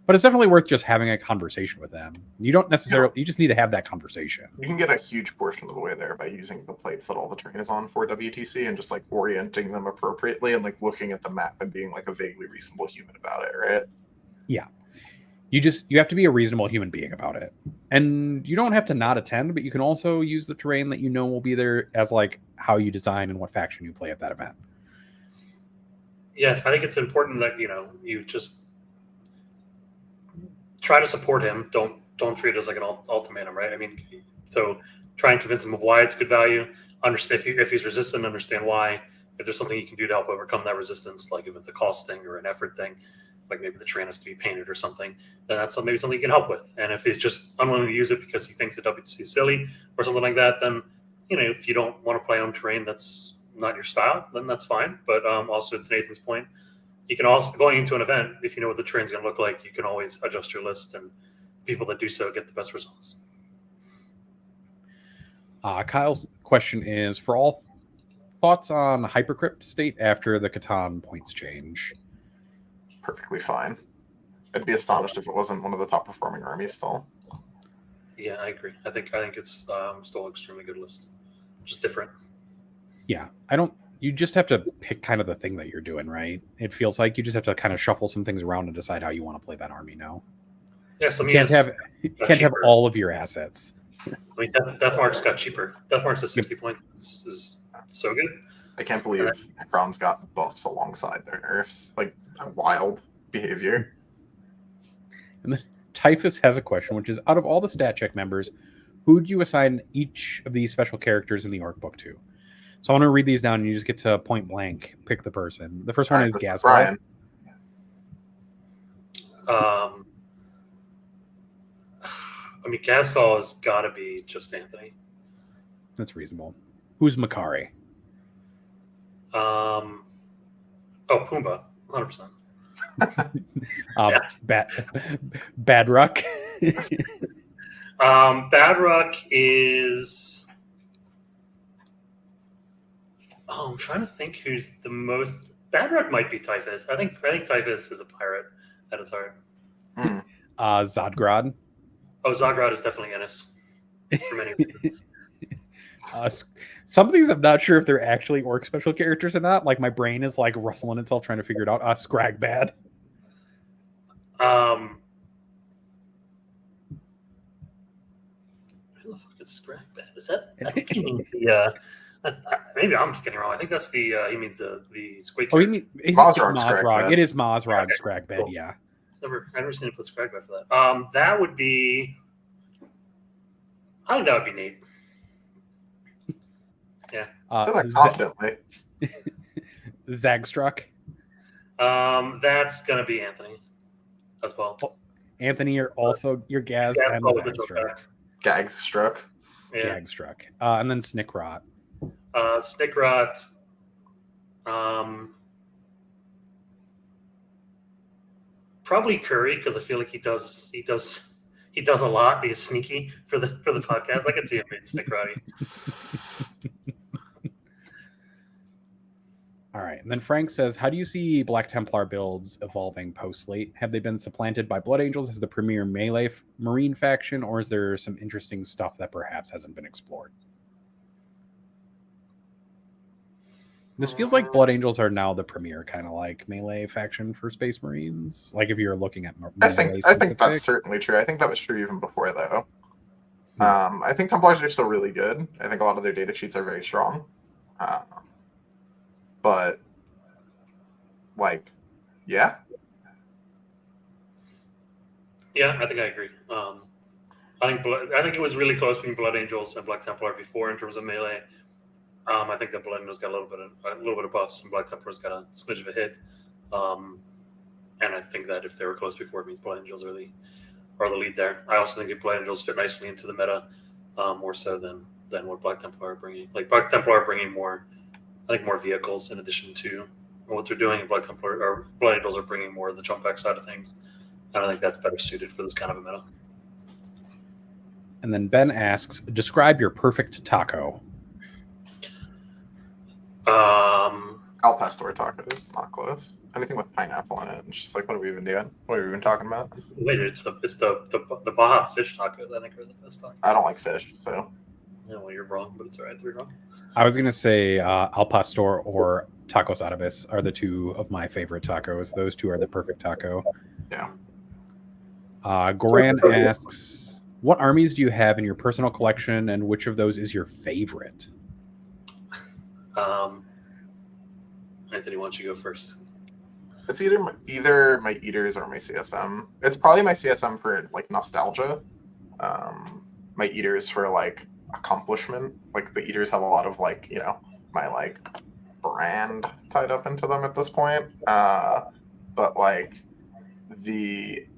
But it's definitely worth just having a conversation with them. You don't necessarily, you just need to have that conversation. You can get a huge portion of the way there by using the plates that all the terrain is on for WTC and just orienting them appropriately and looking at the map and being a vaguely reasonable human about it, right? Yeah. You have to be a reasonable human being about it. And you don't have to not attend, but you can also use the terrain that will be there as how you design and what faction you play at that event. Yeah, I think it's important that you just try to support him. Don't treat it as an ultimatum, right? I mean, so try and convince him of why it's good value. Understand if he's resistant, understand why. If there's something you can do to help overcome that resistance, like if it's a cost thing or an effort thing, like maybe the terrain has to be painted or something, then that's maybe something you can help with. And if he's just unwilling to use it because he thinks the WTC is silly or something like that, then if you don't want to play on terrain that's not your style, then that's fine. But also to Nathan's point, you can also, going into an event, if you know what the terrain's going to look like, you can always adjust your list, and people that do so get the best results. Kyle's question is, for all thoughts on Hypercrypt state after the Catan points change? Perfectly fine. I'd be astonished if it wasn't one of the top performing armies still. Yeah, I agree. I think it's still an extremely good list. Just different. Yeah, you just have to pick kind of the thing that you're doing, right? It feels like you just have to kind of shuffle some things around and decide how you want to play that army now. Yeah, so you can't have all of your assets. I mean, Deathmark's got cheaper. Deathmark's at 60 points is so good. I can't believe Necron's got buffs alongside their nerfs. Wild behavior. And then Typhus has a question, which is, out of all the stat check members, who would you assign each of these special characters in the Orc book to? So I want to read these down, and you just get to point blank pick the person. The first one is Gazgal. Brian. I mean, Gazgal has got to be just Anthony. That's reasonable. Who's Makari? Pumbaa, 100%. Badruck. Badruck is... I'm trying to think who's the most... Badruck might be Typhus. I think Typhus is a pirate at his heart. Zodgrod. Oh, Zodgrod is definitely Ennis for many reasons. Some of these I'm not sure if they're actually orc special characters or not. Like my brain is like rustling itself trying to figure it out. Scragbad. Who the fuck is Scragbad? Is that? I think you mean the. Maybe I'm just getting wrong. I think that's the. He means the squid. Oh, you mean Mozrog Mozrog? It is Mozrog Okay, Scragbad. cool. Yeah. I've never seen him put Scragbad for that. That would be. I think that would be Nate. Yeah. Say that confidently. Zagstruck. That's gonna be Anthony as well. Anthony, you're also your Gaz and Zagstruck. Gagstruck. Yeah. Gagstruck. And then Snickrot. Snickrot. Probably Curry, because I feel like he does a lot. He's sneaky for the podcast. I can see him being Snickrotty. All right. And then Frank says, how do you see Black Templar builds evolving post-late? Have they been supplanted by Blood Angels as the premier melee Marine faction, or is there some interesting stuff that perhaps hasn't been explored? This feels like Blood Angels are now the premier kind of like melee faction for Space Marines. Like if you're looking at I think that's certainly true. I think that was true even before though. I think Templars are still really good. I think a lot of their data sheets are very strong. But like, yeah. Yeah, I think I agree. I think it was really close between Blood Angels and Black Templar before in terms of melee. I think that Blood Angels got a little bit of buffs, and Black Templars got a smidge of a hit. And I think that if they were close before, it means Blood Angels are the lead there. I also think that Blood Angels fit nicely into the meta, more so than what Black Templar are bringing. Like Black Templar are bringing more vehicles in addition to what they're doing. Blood Angels are bringing more of the jump back side of things, and I think that's better suited for this kind of a meta. And then Ben asks, describe your perfect taco. Al Pastor tacos, not close. Anything with pineapple in it. It's just like, what are we even doing? What are we even talking about? Wait, it's the Baja fish tacos. I think are the best tacos. I don't like fish, so. Yeah, well, you're wrong, but it's all right. You're wrong. I was gonna say Al Pastor or Tacos Árabes are the two of my favorite tacos. Those two are the perfect taco. Yeah. Goran asks, what armies do you have in your personal collection, and which of those is your favorite? Anthony, why don't you go first? It's either my Eaters or my CSM. It's probably my CSM for like nostalgia. My Eaters for like accomplishment. Like the Eaters have a lot of like, my like brand tied up into them at this point. But like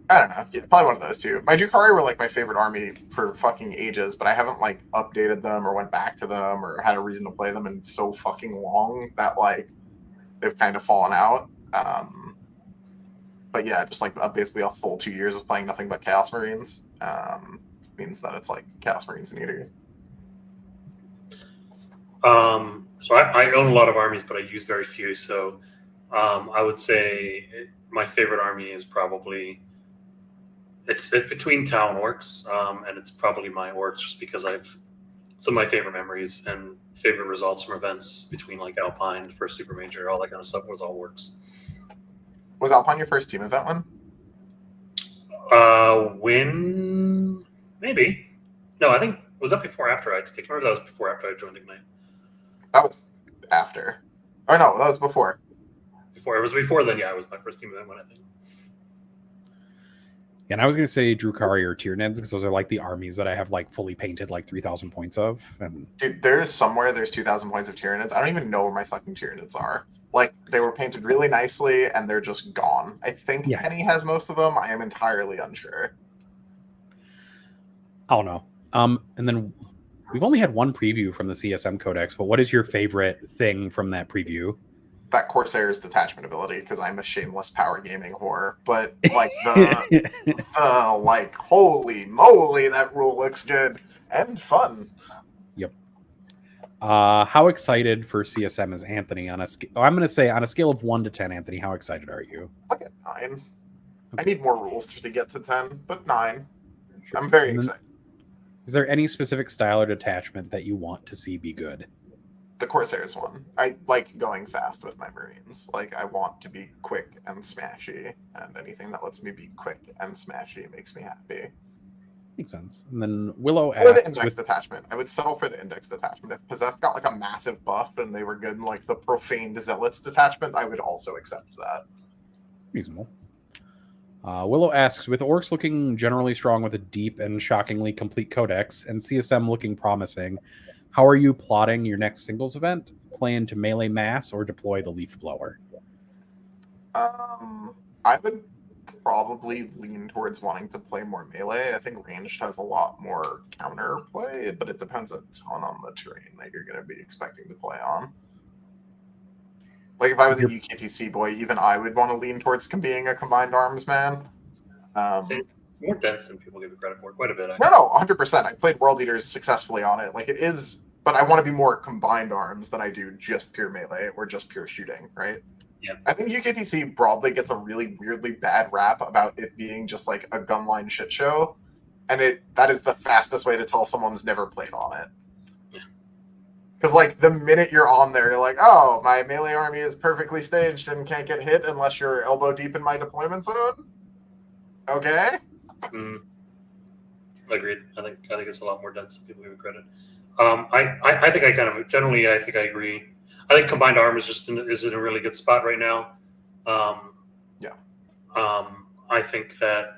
I don't know, yeah, probably one of those two. My Drukhari were like my favorite army for fucking ages, but I haven't like updated them or went back to them or had a reason to play them in so fucking long that like they've kind of fallen out. But yeah, just like basically a full 2 years of playing nothing but Chaos Marines means that it's like Chaos Marines and Eaters. So I own a lot of armies, but I use very few. So I would say my favorite army is probably it's between Tau and Orks, and it's probably my Orks just because I've some of my favorite memories and favorite results from events between like Alpine, first Super Major, all that kind of stuff was all Orks. Was Alpine your first team event one? Win maybe. No, I think was that before or after I take remember that was before or after I joined Ignite. That was after. Or no, that was before. Before it was before then, yeah, it was my first team event one, I think. And I was going to say Drukhari or Tyranids because those are like the armies that I have like fully painted like 3,000 points of. And dude, there's 2,000 points of Tyranids. I don't even know where my fucking Tyranids are. Like they were painted really nicely and they're just gone. I think Penny has most of them. I am entirely unsure. I don't know. And then we've only had one preview from the CSM Codex, but what is your favorite thing from that preview? That Corsair's detachment ability, because I'm a shameless power gaming whore. But like the like, holy moly, that rule looks good and fun. Yep. How excited for CSM is Anthony on a scale? I'm going to say on a scale of 1 to 10, Anthony, how excited are you? Look at 9. Okay. I need more rules to get to 10, but 9. I'm very excited. Is there any specific style or detachment that you want to see be good? The Corsairs one. I like going fast with my Marines. Like, I want to be quick and smashy, and anything that lets me be quick and smashy makes me happy. Makes sense. And then Willow Or the asks, index detachment. I would settle for the index detachment. If Possessed got like a massive buff and they were good in like the profaned zealots detachment, I would also accept that. reasonable. Willow asks, with Orks looking generally strong with a deep and shockingly complete codex, and CSM looking promising, how are you plotting your next singles event? Plan to melee mass or deploy the leaf blower? I would probably lean towards wanting to play more melee. I think ranged has a lot more counter play, but it depends a ton on the terrain that you're going to be expecting to play on. Like if I was a UKTC boy, even I would want to lean towards being a combined arms man. It's more dense than people give it credit for, quite a bit. No, 100%. I played World Eaters successfully on it. Like it is, but I want to be more combined arms than I do just pure melee or just pure shooting, right? Yeah. I think UKTC broadly gets a really weirdly bad rap about it being just like a gunline shit show, and that is the fastest way to tell someone's never played on it. Because, like, the minute you're on there, you're like, oh, my melee army is perfectly staged and can't get hit unless you're elbow deep in my deployment zone? Okay. Agreed. I think it's a lot more dense than people give it credit. I think I kind of, generally, I think I agree. I think combined arm is in a really good spot right now. I think that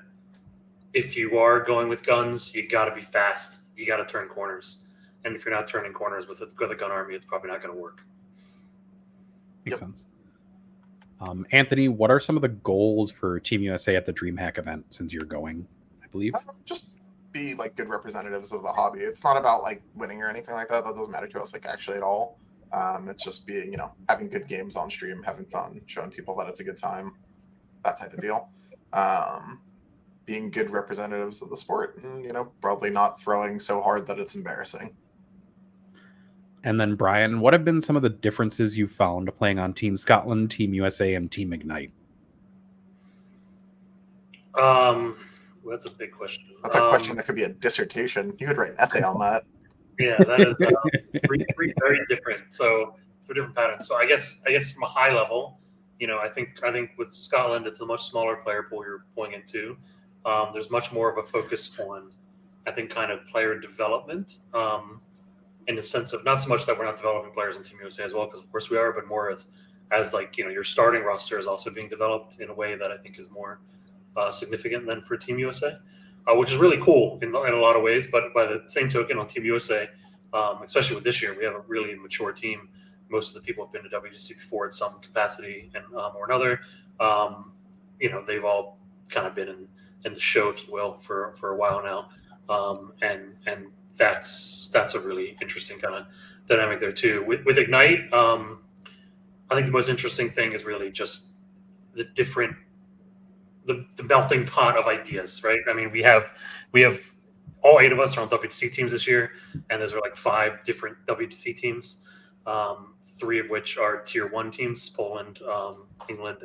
if you are going with guns, you got to be fast. You got to turn corners. And if you're not turning corners with a gun army, it's probably not going to work. Makes sense. Anthony, what are some of the goals for Team USA at the DreamHack event since you're going, I believe? Just be like good representatives of the hobby. It's not about like winning or anything like that. That doesn't matter to us like actually at all. It's just being, having good games on stream, having fun, showing people that it's a good time, that type of deal. Being good representatives of the sport and, probably not throwing so hard that it's embarrassing. And then, Brian, what have been some of the differences you've found playing on Team Scotland, Team USA, and Team Ignite? That's a big question. That's a question that could be a dissertation. You could write an essay on that. Yeah, that is three very different. So for different patterns. So I guess from a high level, I think with Scotland, it's a much smaller player pool you're pulling into. There's much more of a focus on, I think, kind of player development. In the sense of not so much that we're not developing players on Team USA as well, because of course we are, but more as like, your starting roster is also being developed in a way that I think is more significant than for Team USA, which is really cool in a lot of ways. But by the same token, on Team USA, especially with this year, we have a really mature team. Most of the people have been to WGC before in some capacity and or another. They've all kind of been in the show, if you will, for a while now, and that's a really interesting kind of dynamic there too. With Ignite, I think the most interesting thing is really just the melting pot of ideas, right? I mean, we have all 8 of us are on WTC teams this year, and those are like 5 different WTC teams, 3 of which are tier 1 teams: Poland, England,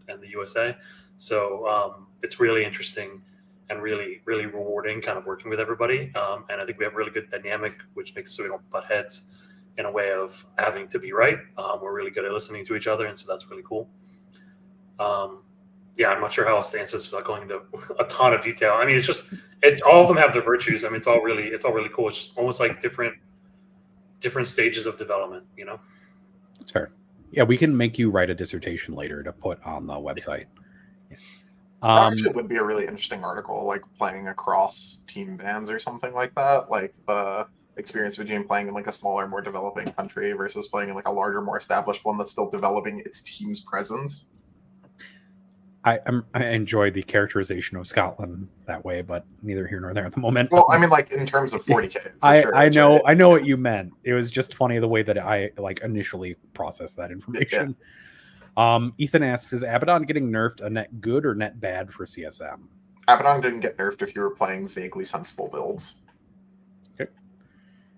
and the USA. So it's really interesting and really, really rewarding kind of working with everybody. And I think we have a really good dynamic, which makes it so we don't butt heads in a way of having to be right. We're really good at listening to each other, and so that's really cool. I'm not sure how else to answer this without going into a ton of detail. I mean, it's just all of them have their virtues. I mean, it's all really cool. It's just almost like different stages of development, That's fair. Yeah, we can make you write a dissertation later to put on the website. Yeah. That actually would be a really interesting article, like playing across team bans or something like that. Like the experience between playing in like a smaller, more developing country versus playing in like a larger, more established one that's still developing its team's presence. I enjoy the characterization of Scotland that way, but neither here nor there at the moment. Well, I mean, like in terms of 40K. I know what you meant. It was just funny the way that I initially processed that information. Yeah. Ethan asks, is Abaddon getting nerfed a net good or net bad for CSM? Abaddon didn't get nerfed if you were playing vaguely sensible builds. Okay.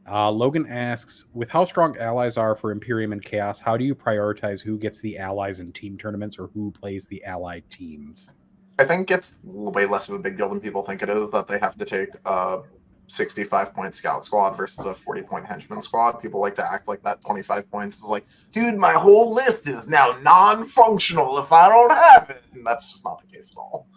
Logan asks, with how strong allies are for Imperium and Chaos, how do you prioritize who gets the allies in team tournaments or who plays the allied teams? I think it's way less of a big deal than people think it is, that they have to take a 65-point scout squad versus a 40-point henchman squad. People like to act like that 25 points is like, dude, my whole list is now non-functional if I don't have it. And that's just not the case at all.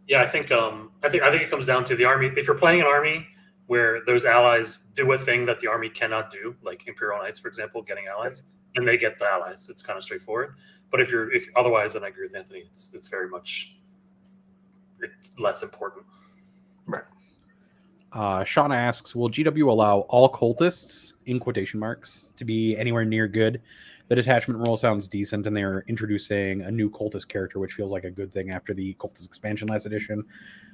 Yeah, I think it comes down to the army. If you're playing an army where those allies do a thing that the army cannot do, like Imperial Knights, for example, getting allies, and they get the allies, it's kind of straightforward. But if otherwise, then I agree with Anthony. It's very much less important. Right. Sean asks, will GW allow all cultists, in quotation marks, to be anywhere near good? The detachment rule sounds decent, and they're introducing a new cultist character, which feels like a good thing after the cultist expansion last edition.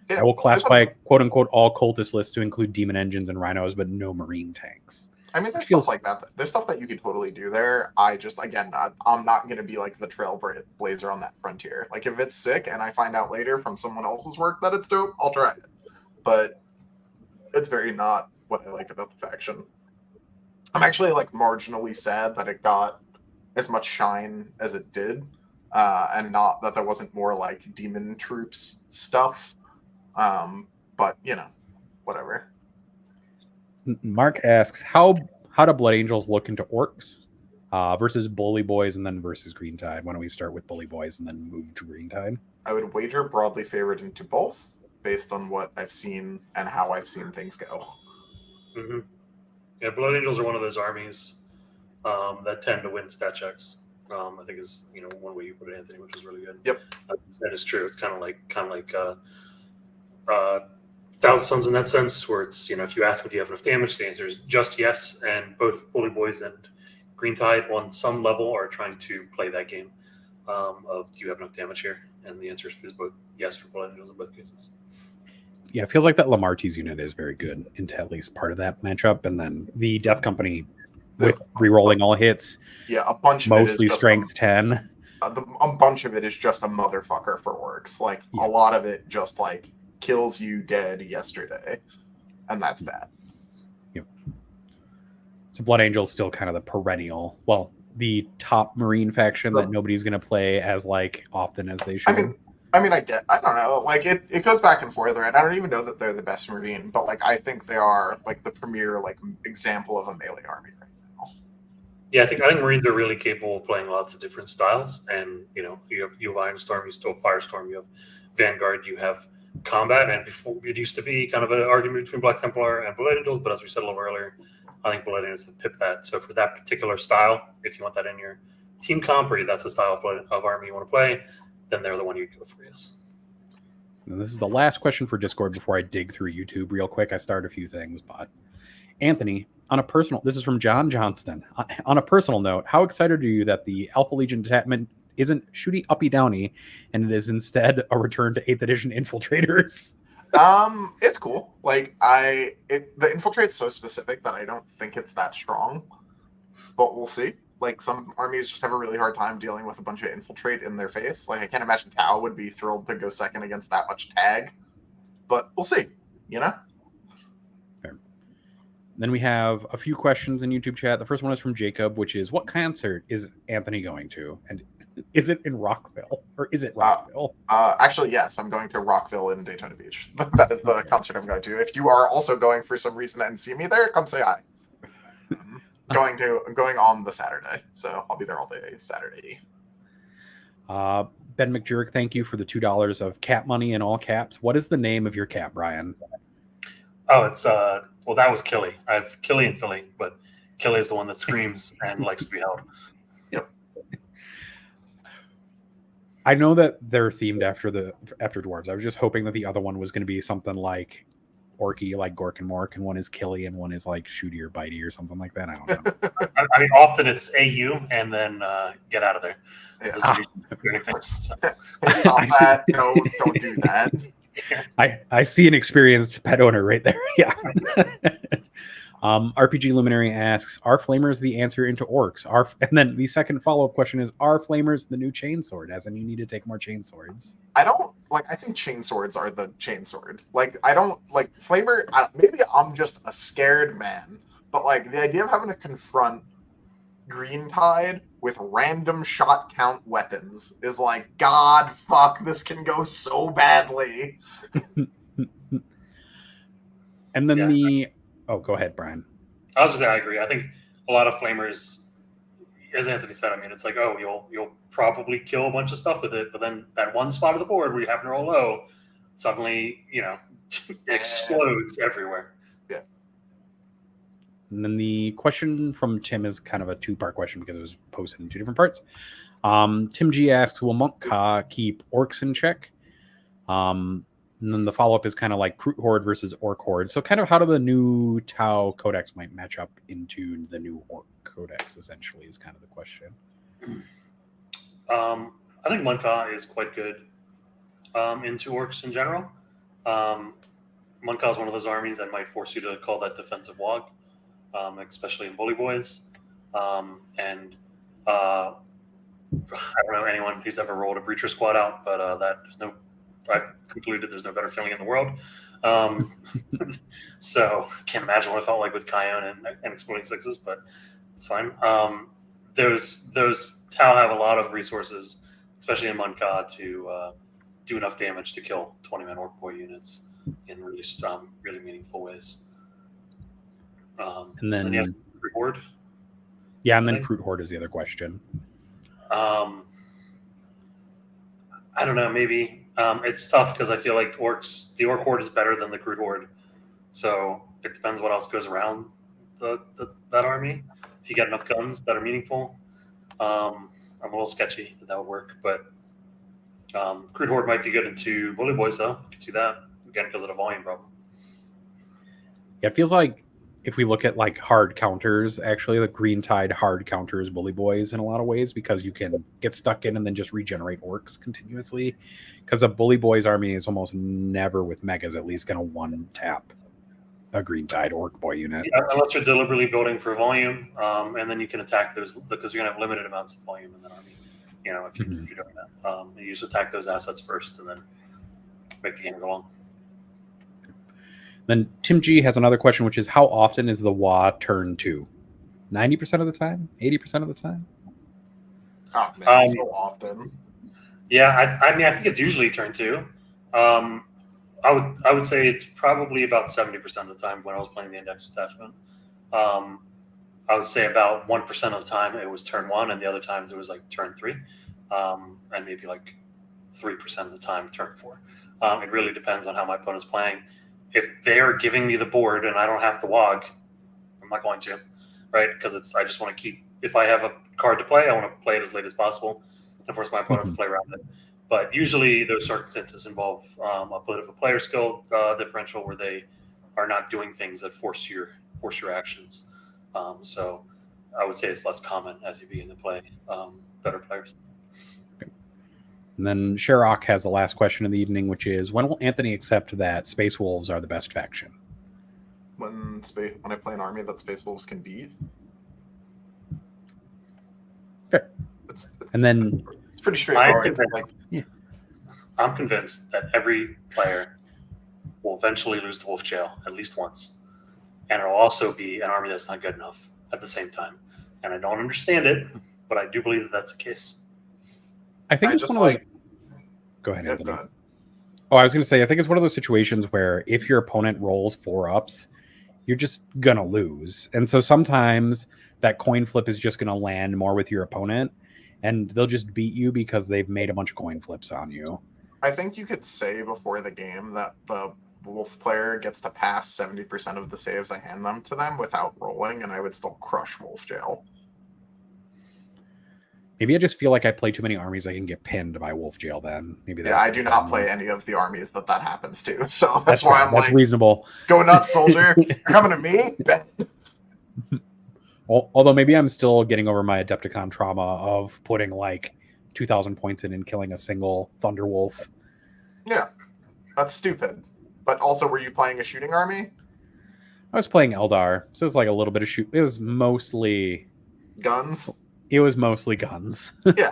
Yeah, I will classify quote-unquote all cultist lists to include demon engines and rhinos, but no marine tanks. I mean, there's stuff like that. There's stuff that you could totally do there. I'm not going to be like the trailblazer on that frontier. Like, if it's sick and I find out later from someone else's work that it's dope, I'll try it. But it's very not what I like about the faction. I'm actually like marginally sad that it got as much shine as it did, and not that there wasn't more like demon troops stuff. But you know, whatever. Mark asks, how do Blood Angels look into Orks versus Bully Boys and then versus Green Tide? Why don't we start with Bully Boys and then move to Green Tide? I would wager broadly favored into both, based on what I've seen and how I've seen things go. Mm-hmm. Yeah, Blood Angels are one of those armies that tend to win stat checks. I think is one way you put it, Anthony, which is really good. Yep, that is true. It's kind of like Thousand Suns in that sense, where it's if you ask them, do you have enough damage, the answer is just yes. And both Bully Boys and Green Tide on some level are trying to play that game of do you have enough damage here, and the answer is both yes for Blood Angels in both cases. Yeah, it feels like that Lamartie's unit is very good into at least part of that matchup, and then the Death Company with re-rolling all hits. Yeah, a bunch of mostly it is just strength 10. A bunch of it is just a motherfucker for Orks. Like a lot of it just like kills you dead yesterday, and that's bad. Yep. So Blood Angel's still kind of the perennial, the top Marine faction that nobody's going to play as like often as they should. I don't know. Like it goes back and forth, right? I don't even know that they're the best Marine, but like I think they are like the premier like example of a melee army right now. Yeah, I think Marines are really capable of playing lots of different styles, and you have Ironstorm, you still have Firestorm, you have Vanguard, you have combat, and before it used to be kind of an argument between Black Templar and Blood Angels, but as we said a little earlier, I think Blood Angels have pipped that. So for that particular style, if you want that in your team comp, or that's the style of army you want to play, then they're the one you go for, yes. And this is the last question for Discord before I dig through YouTube real quick. I started a few things, but Anthony, this is from John Johnston. On a personal note, how excited are you that the Alpha Legion detachment isn't shooty uppy downy and it is instead a return to 8th edition infiltrators? It's cool. Like the infiltrate's so specific that I don't think it's that strong, but we'll see. Like some armies just have a really hard time dealing with a bunch of infiltrate in their face. Like I can't imagine Tau would be thrilled to go second against that much tag, but we'll see. Fair. Then we have a few questions in YouTube chat. The first one is from Jacob, which is, what concert is Anthony going to? And is it in Rockville or is it Rockville? Actually, yes, I'm going to Rockville in Daytona Beach. That is the concert I'm going to. If you are also going for some reason and see me there, come say hi. I'm going on the Saturday, so I'll be there all day Saturday. Ben McJurk, thank you for the $2 of cap money in all caps. What is the name of your cap, Brian? Oh, it's that was Killy. I have Killy and Philly, but Killy is the one that screams and likes to be held. Yep. I know that they're themed after dwarves. I was just hoping that the other one was going to be something like Orky, like Gork and Mork, and one is Killy and one is like Shooty or Bitey or something like that. I don't know. I mean, often it's AU and then get out of there. Yeah. Stop that. No, don't do that. I see an experienced pet owner right there. Yeah. RPG Luminary asks, are flamers the answer into orcs? And then the second follow-up question is, are flamers the new chainsword? As in, you need to take more chainswords. I think chainswords are the chainsword. Like, I don't like flamer. Maybe I'm just a scared man, but like the idea of having to confront Green Tide with random shot count weapons is like, God, fuck, this can go so badly. And then Yeah. go ahead, Brian. I was just saying, I agree. I think a lot of flamers, as Anthony said, I mean, it's like, oh, you'll probably kill a bunch of stuff with it, but then that one spot of the board where you happen to roll low, suddenly, explodes everywhere. Yeah. And then the question from Tim is kind of a two-part question because it was posted in two different parts. Tim G asks, will Monk Ka keep Orks in check? And then the follow-up is kind of like Kroot Horde versus Orc Horde. So kind of how do the new Tau Codex might match up into the new Orc Codex, essentially, is kind of the question. I think Monka is quite good into Orcs in general. Monka is one of those armies that might force you to call that defensive Waaagh, especially in Bully Boys. And I don't know anyone who's ever rolled a Breacher Squad out, but I've concluded there's no better feeling in the world. So can't imagine what it felt like with Kion and Exploding Sixes, but it's fine. Those Tau have a lot of resources, especially in Monka, to do enough damage to kill 20-man Orc Boy units in really meaningful ways. And then you have Kroot Horde. Yeah, and then Kroot Horde is the other question. I don't know, maybe. It's tough because I feel like the Orc Horde is better than the Kroot Horde. So it depends what else goes around that army. If you get enough guns that are meaningful, I'm a little sketchy that would work. But Kroot Horde might be good into Bully Boys, though. I can see that, again, because of the volume problem. Yeah, it feels like if we look at like hard counters, actually, the Green Tide hard counters Bully Boys in a lot of ways because you can get stuck in and then just regenerate orcs continuously. Because a Bully Boys army is almost never with megas at least going to one tap a Green Tide Orc Boy unit. Yeah, unless you're deliberately building for volume, and then you can attack those because you're going to have limited amounts of volume in that army. If you're doing that, you just attack those assets first and then make the game go on. Then Tim G has another question, which is how often is the Waaagh turn 2? 90% of the time? 80% of the time? Oh man, so often. Yeah, I mean, I think it's usually turn 2. I would say it's probably about 70% of the time when I was playing the index attachment. I would say about 1% of the time it was turn 1, and the other times it was like turn 3, and maybe like 3% of the time turn 4. It really depends on how my opponent's playing. If they're giving me the board and I don't have to Waaagh, I'm not going to, right? Because I just want to keep. If I have a card to play, I want to play it as late as possible and force my opponent to play around it. But usually those circumstances involve a bit of a player skill differential where they are not doing things that force your actions. So I would say it's less common as you begin to play better players. And then Sherrock has the last question of the evening, which is, when will Anthony accept that Space Wolves are the best faction? When I play an army that Space Wolves can beat. Fair. It's pretty straightforward. I'm convinced that every player will eventually lose to Wolf Jail at least once. And it'll also be an army that's not good enough at the same time. And I don't understand it, but I do believe that that's the case. I think it's one of those... Go ahead, Anthony. Go ahead. Oh, I was going to say, I think it's one of those situations where if your opponent rolls 4-ups, you're just going to lose. And so sometimes that coin flip is just going to land more with your opponent, and they'll just beat you because they've made a bunch of coin flips on you. I think you could say before the game that the Wolf player gets to pass 70% of the saves I hand them to them without rolling, and I would still crush Wolf Jail. Maybe I just feel like I play too many armies I can get pinned by Wolf Jail then. Maybe I do not play any of the armies that happens to. So that's why I'm that's reasonable. Go nuts, soldier. You're coming to me? Although maybe I'm still getting over my Adepticon trauma of putting like 2,000 points in and killing a single Thunderwolf. Yeah, that's stupid. But also, were you playing a shooting army? I was playing Eldar, so it was like a little bit of shoot. It was mostly guns. It was mostly guns. Yeah,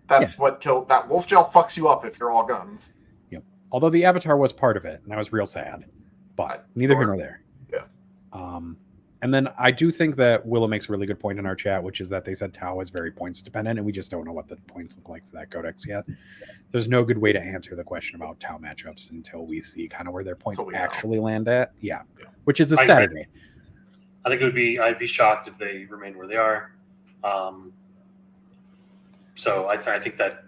that's what killed that. Wolf Jail fucks you up if you're all guns. Yep. Although the Avatar was part of it, and I was real sad. But neither here nor there. Yeah. And then I do think that Willow makes a really good point in our chat, which is that they said Tau is very points dependent, and we just don't know what the points look like for that codex yet. There's no good way to answer the question about Tau matchups until we see kind of where their points actually land at. Yeah, which is a Saturday. I think I'd be shocked if they remain where they are. So I think that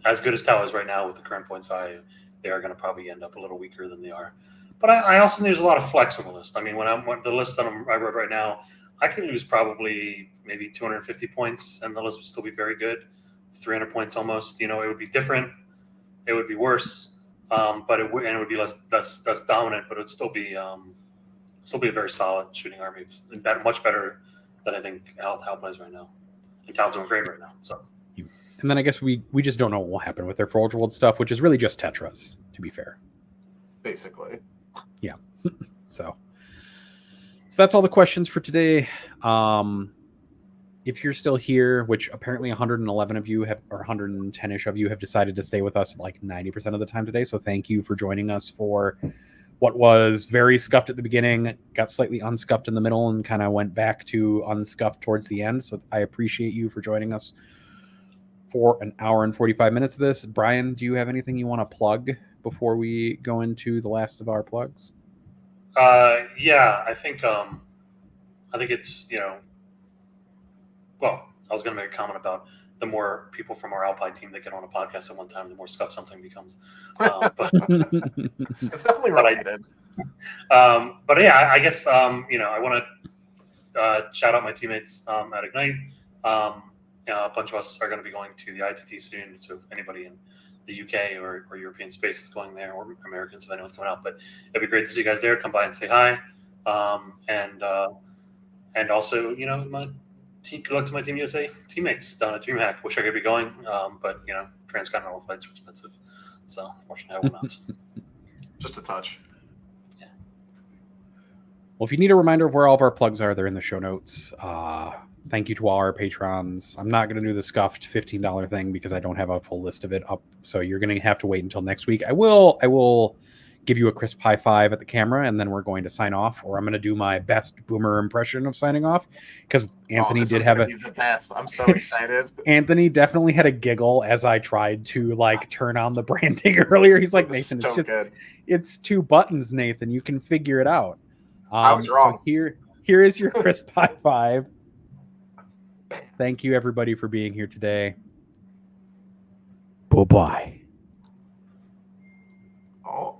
as good as Tau is right now with the current points value, they are going to probably end up a little weaker than they are. But I also think there's a lot of flex on the list. I mean, when the list that I wrote right now, I could lose probably maybe 250 points, and the list would still be very good. 300 points almost. It would be different. It would be worse, but it would be less dominant. But it would still be a very solid shooting army. Much better than I think Tau plays right now. And Tal's doing great right now. So. And then I guess we just don't know what will happen with their Forge World stuff, which is really just Tetras, to be fair. Basically. Yeah. So that's all the questions for today. If you're still here, which apparently 111 of you have, or 110-ish of you have decided to stay with us like 90% of the time today. So thank you for joining us for what was very scuffed at the beginning, got slightly unscuffed in the middle, and kind of went back to unscuffed towards the end. So I appreciate you for joining us for an hour and 45 minutes of this. Brian, do you have anything you want to plug before we go into the last of our plugs? Yeah, I think it's, well, I was going to make a comment about the more people from our Alpine team that get on a podcast at one time, the more scuffed something becomes. But it's definitely related. But yeah, I guess, I want to shout out my teammates at Ignite. A bunch of us are going to be going to the ITT soon. So if anybody in the UK or European space is going there, or Americans, if anyone's coming out, but it'd be great to see you guys there. Come by and say hi. And also, good luck to my Team USA teammates down at DreamHack. Wish I could be going, but transcontinental flights are expensive, so unfortunately I will not. Just a touch. Yeah. Well, if you need a reminder of where all of our plugs are, they're in the show notes. Thank you to all our patrons. I'm not going to do the scuffed $15 thing because I don't have a full list of it up, so you're going to have to wait until next week. I will give you a crisp high five at the camera, and then we're going to sign off, or I'm going to do my best boomer impression of signing off, because Anthony did have the best. I'm so excited. Anthony definitely had a giggle as I tried to turn on the branding earlier. He's like, Nathan, it's two buttons, Nathan. You can figure it out. I was wrong. So here is your crisp high five. Thank you, everybody, for being here today. Bye-bye. Oh.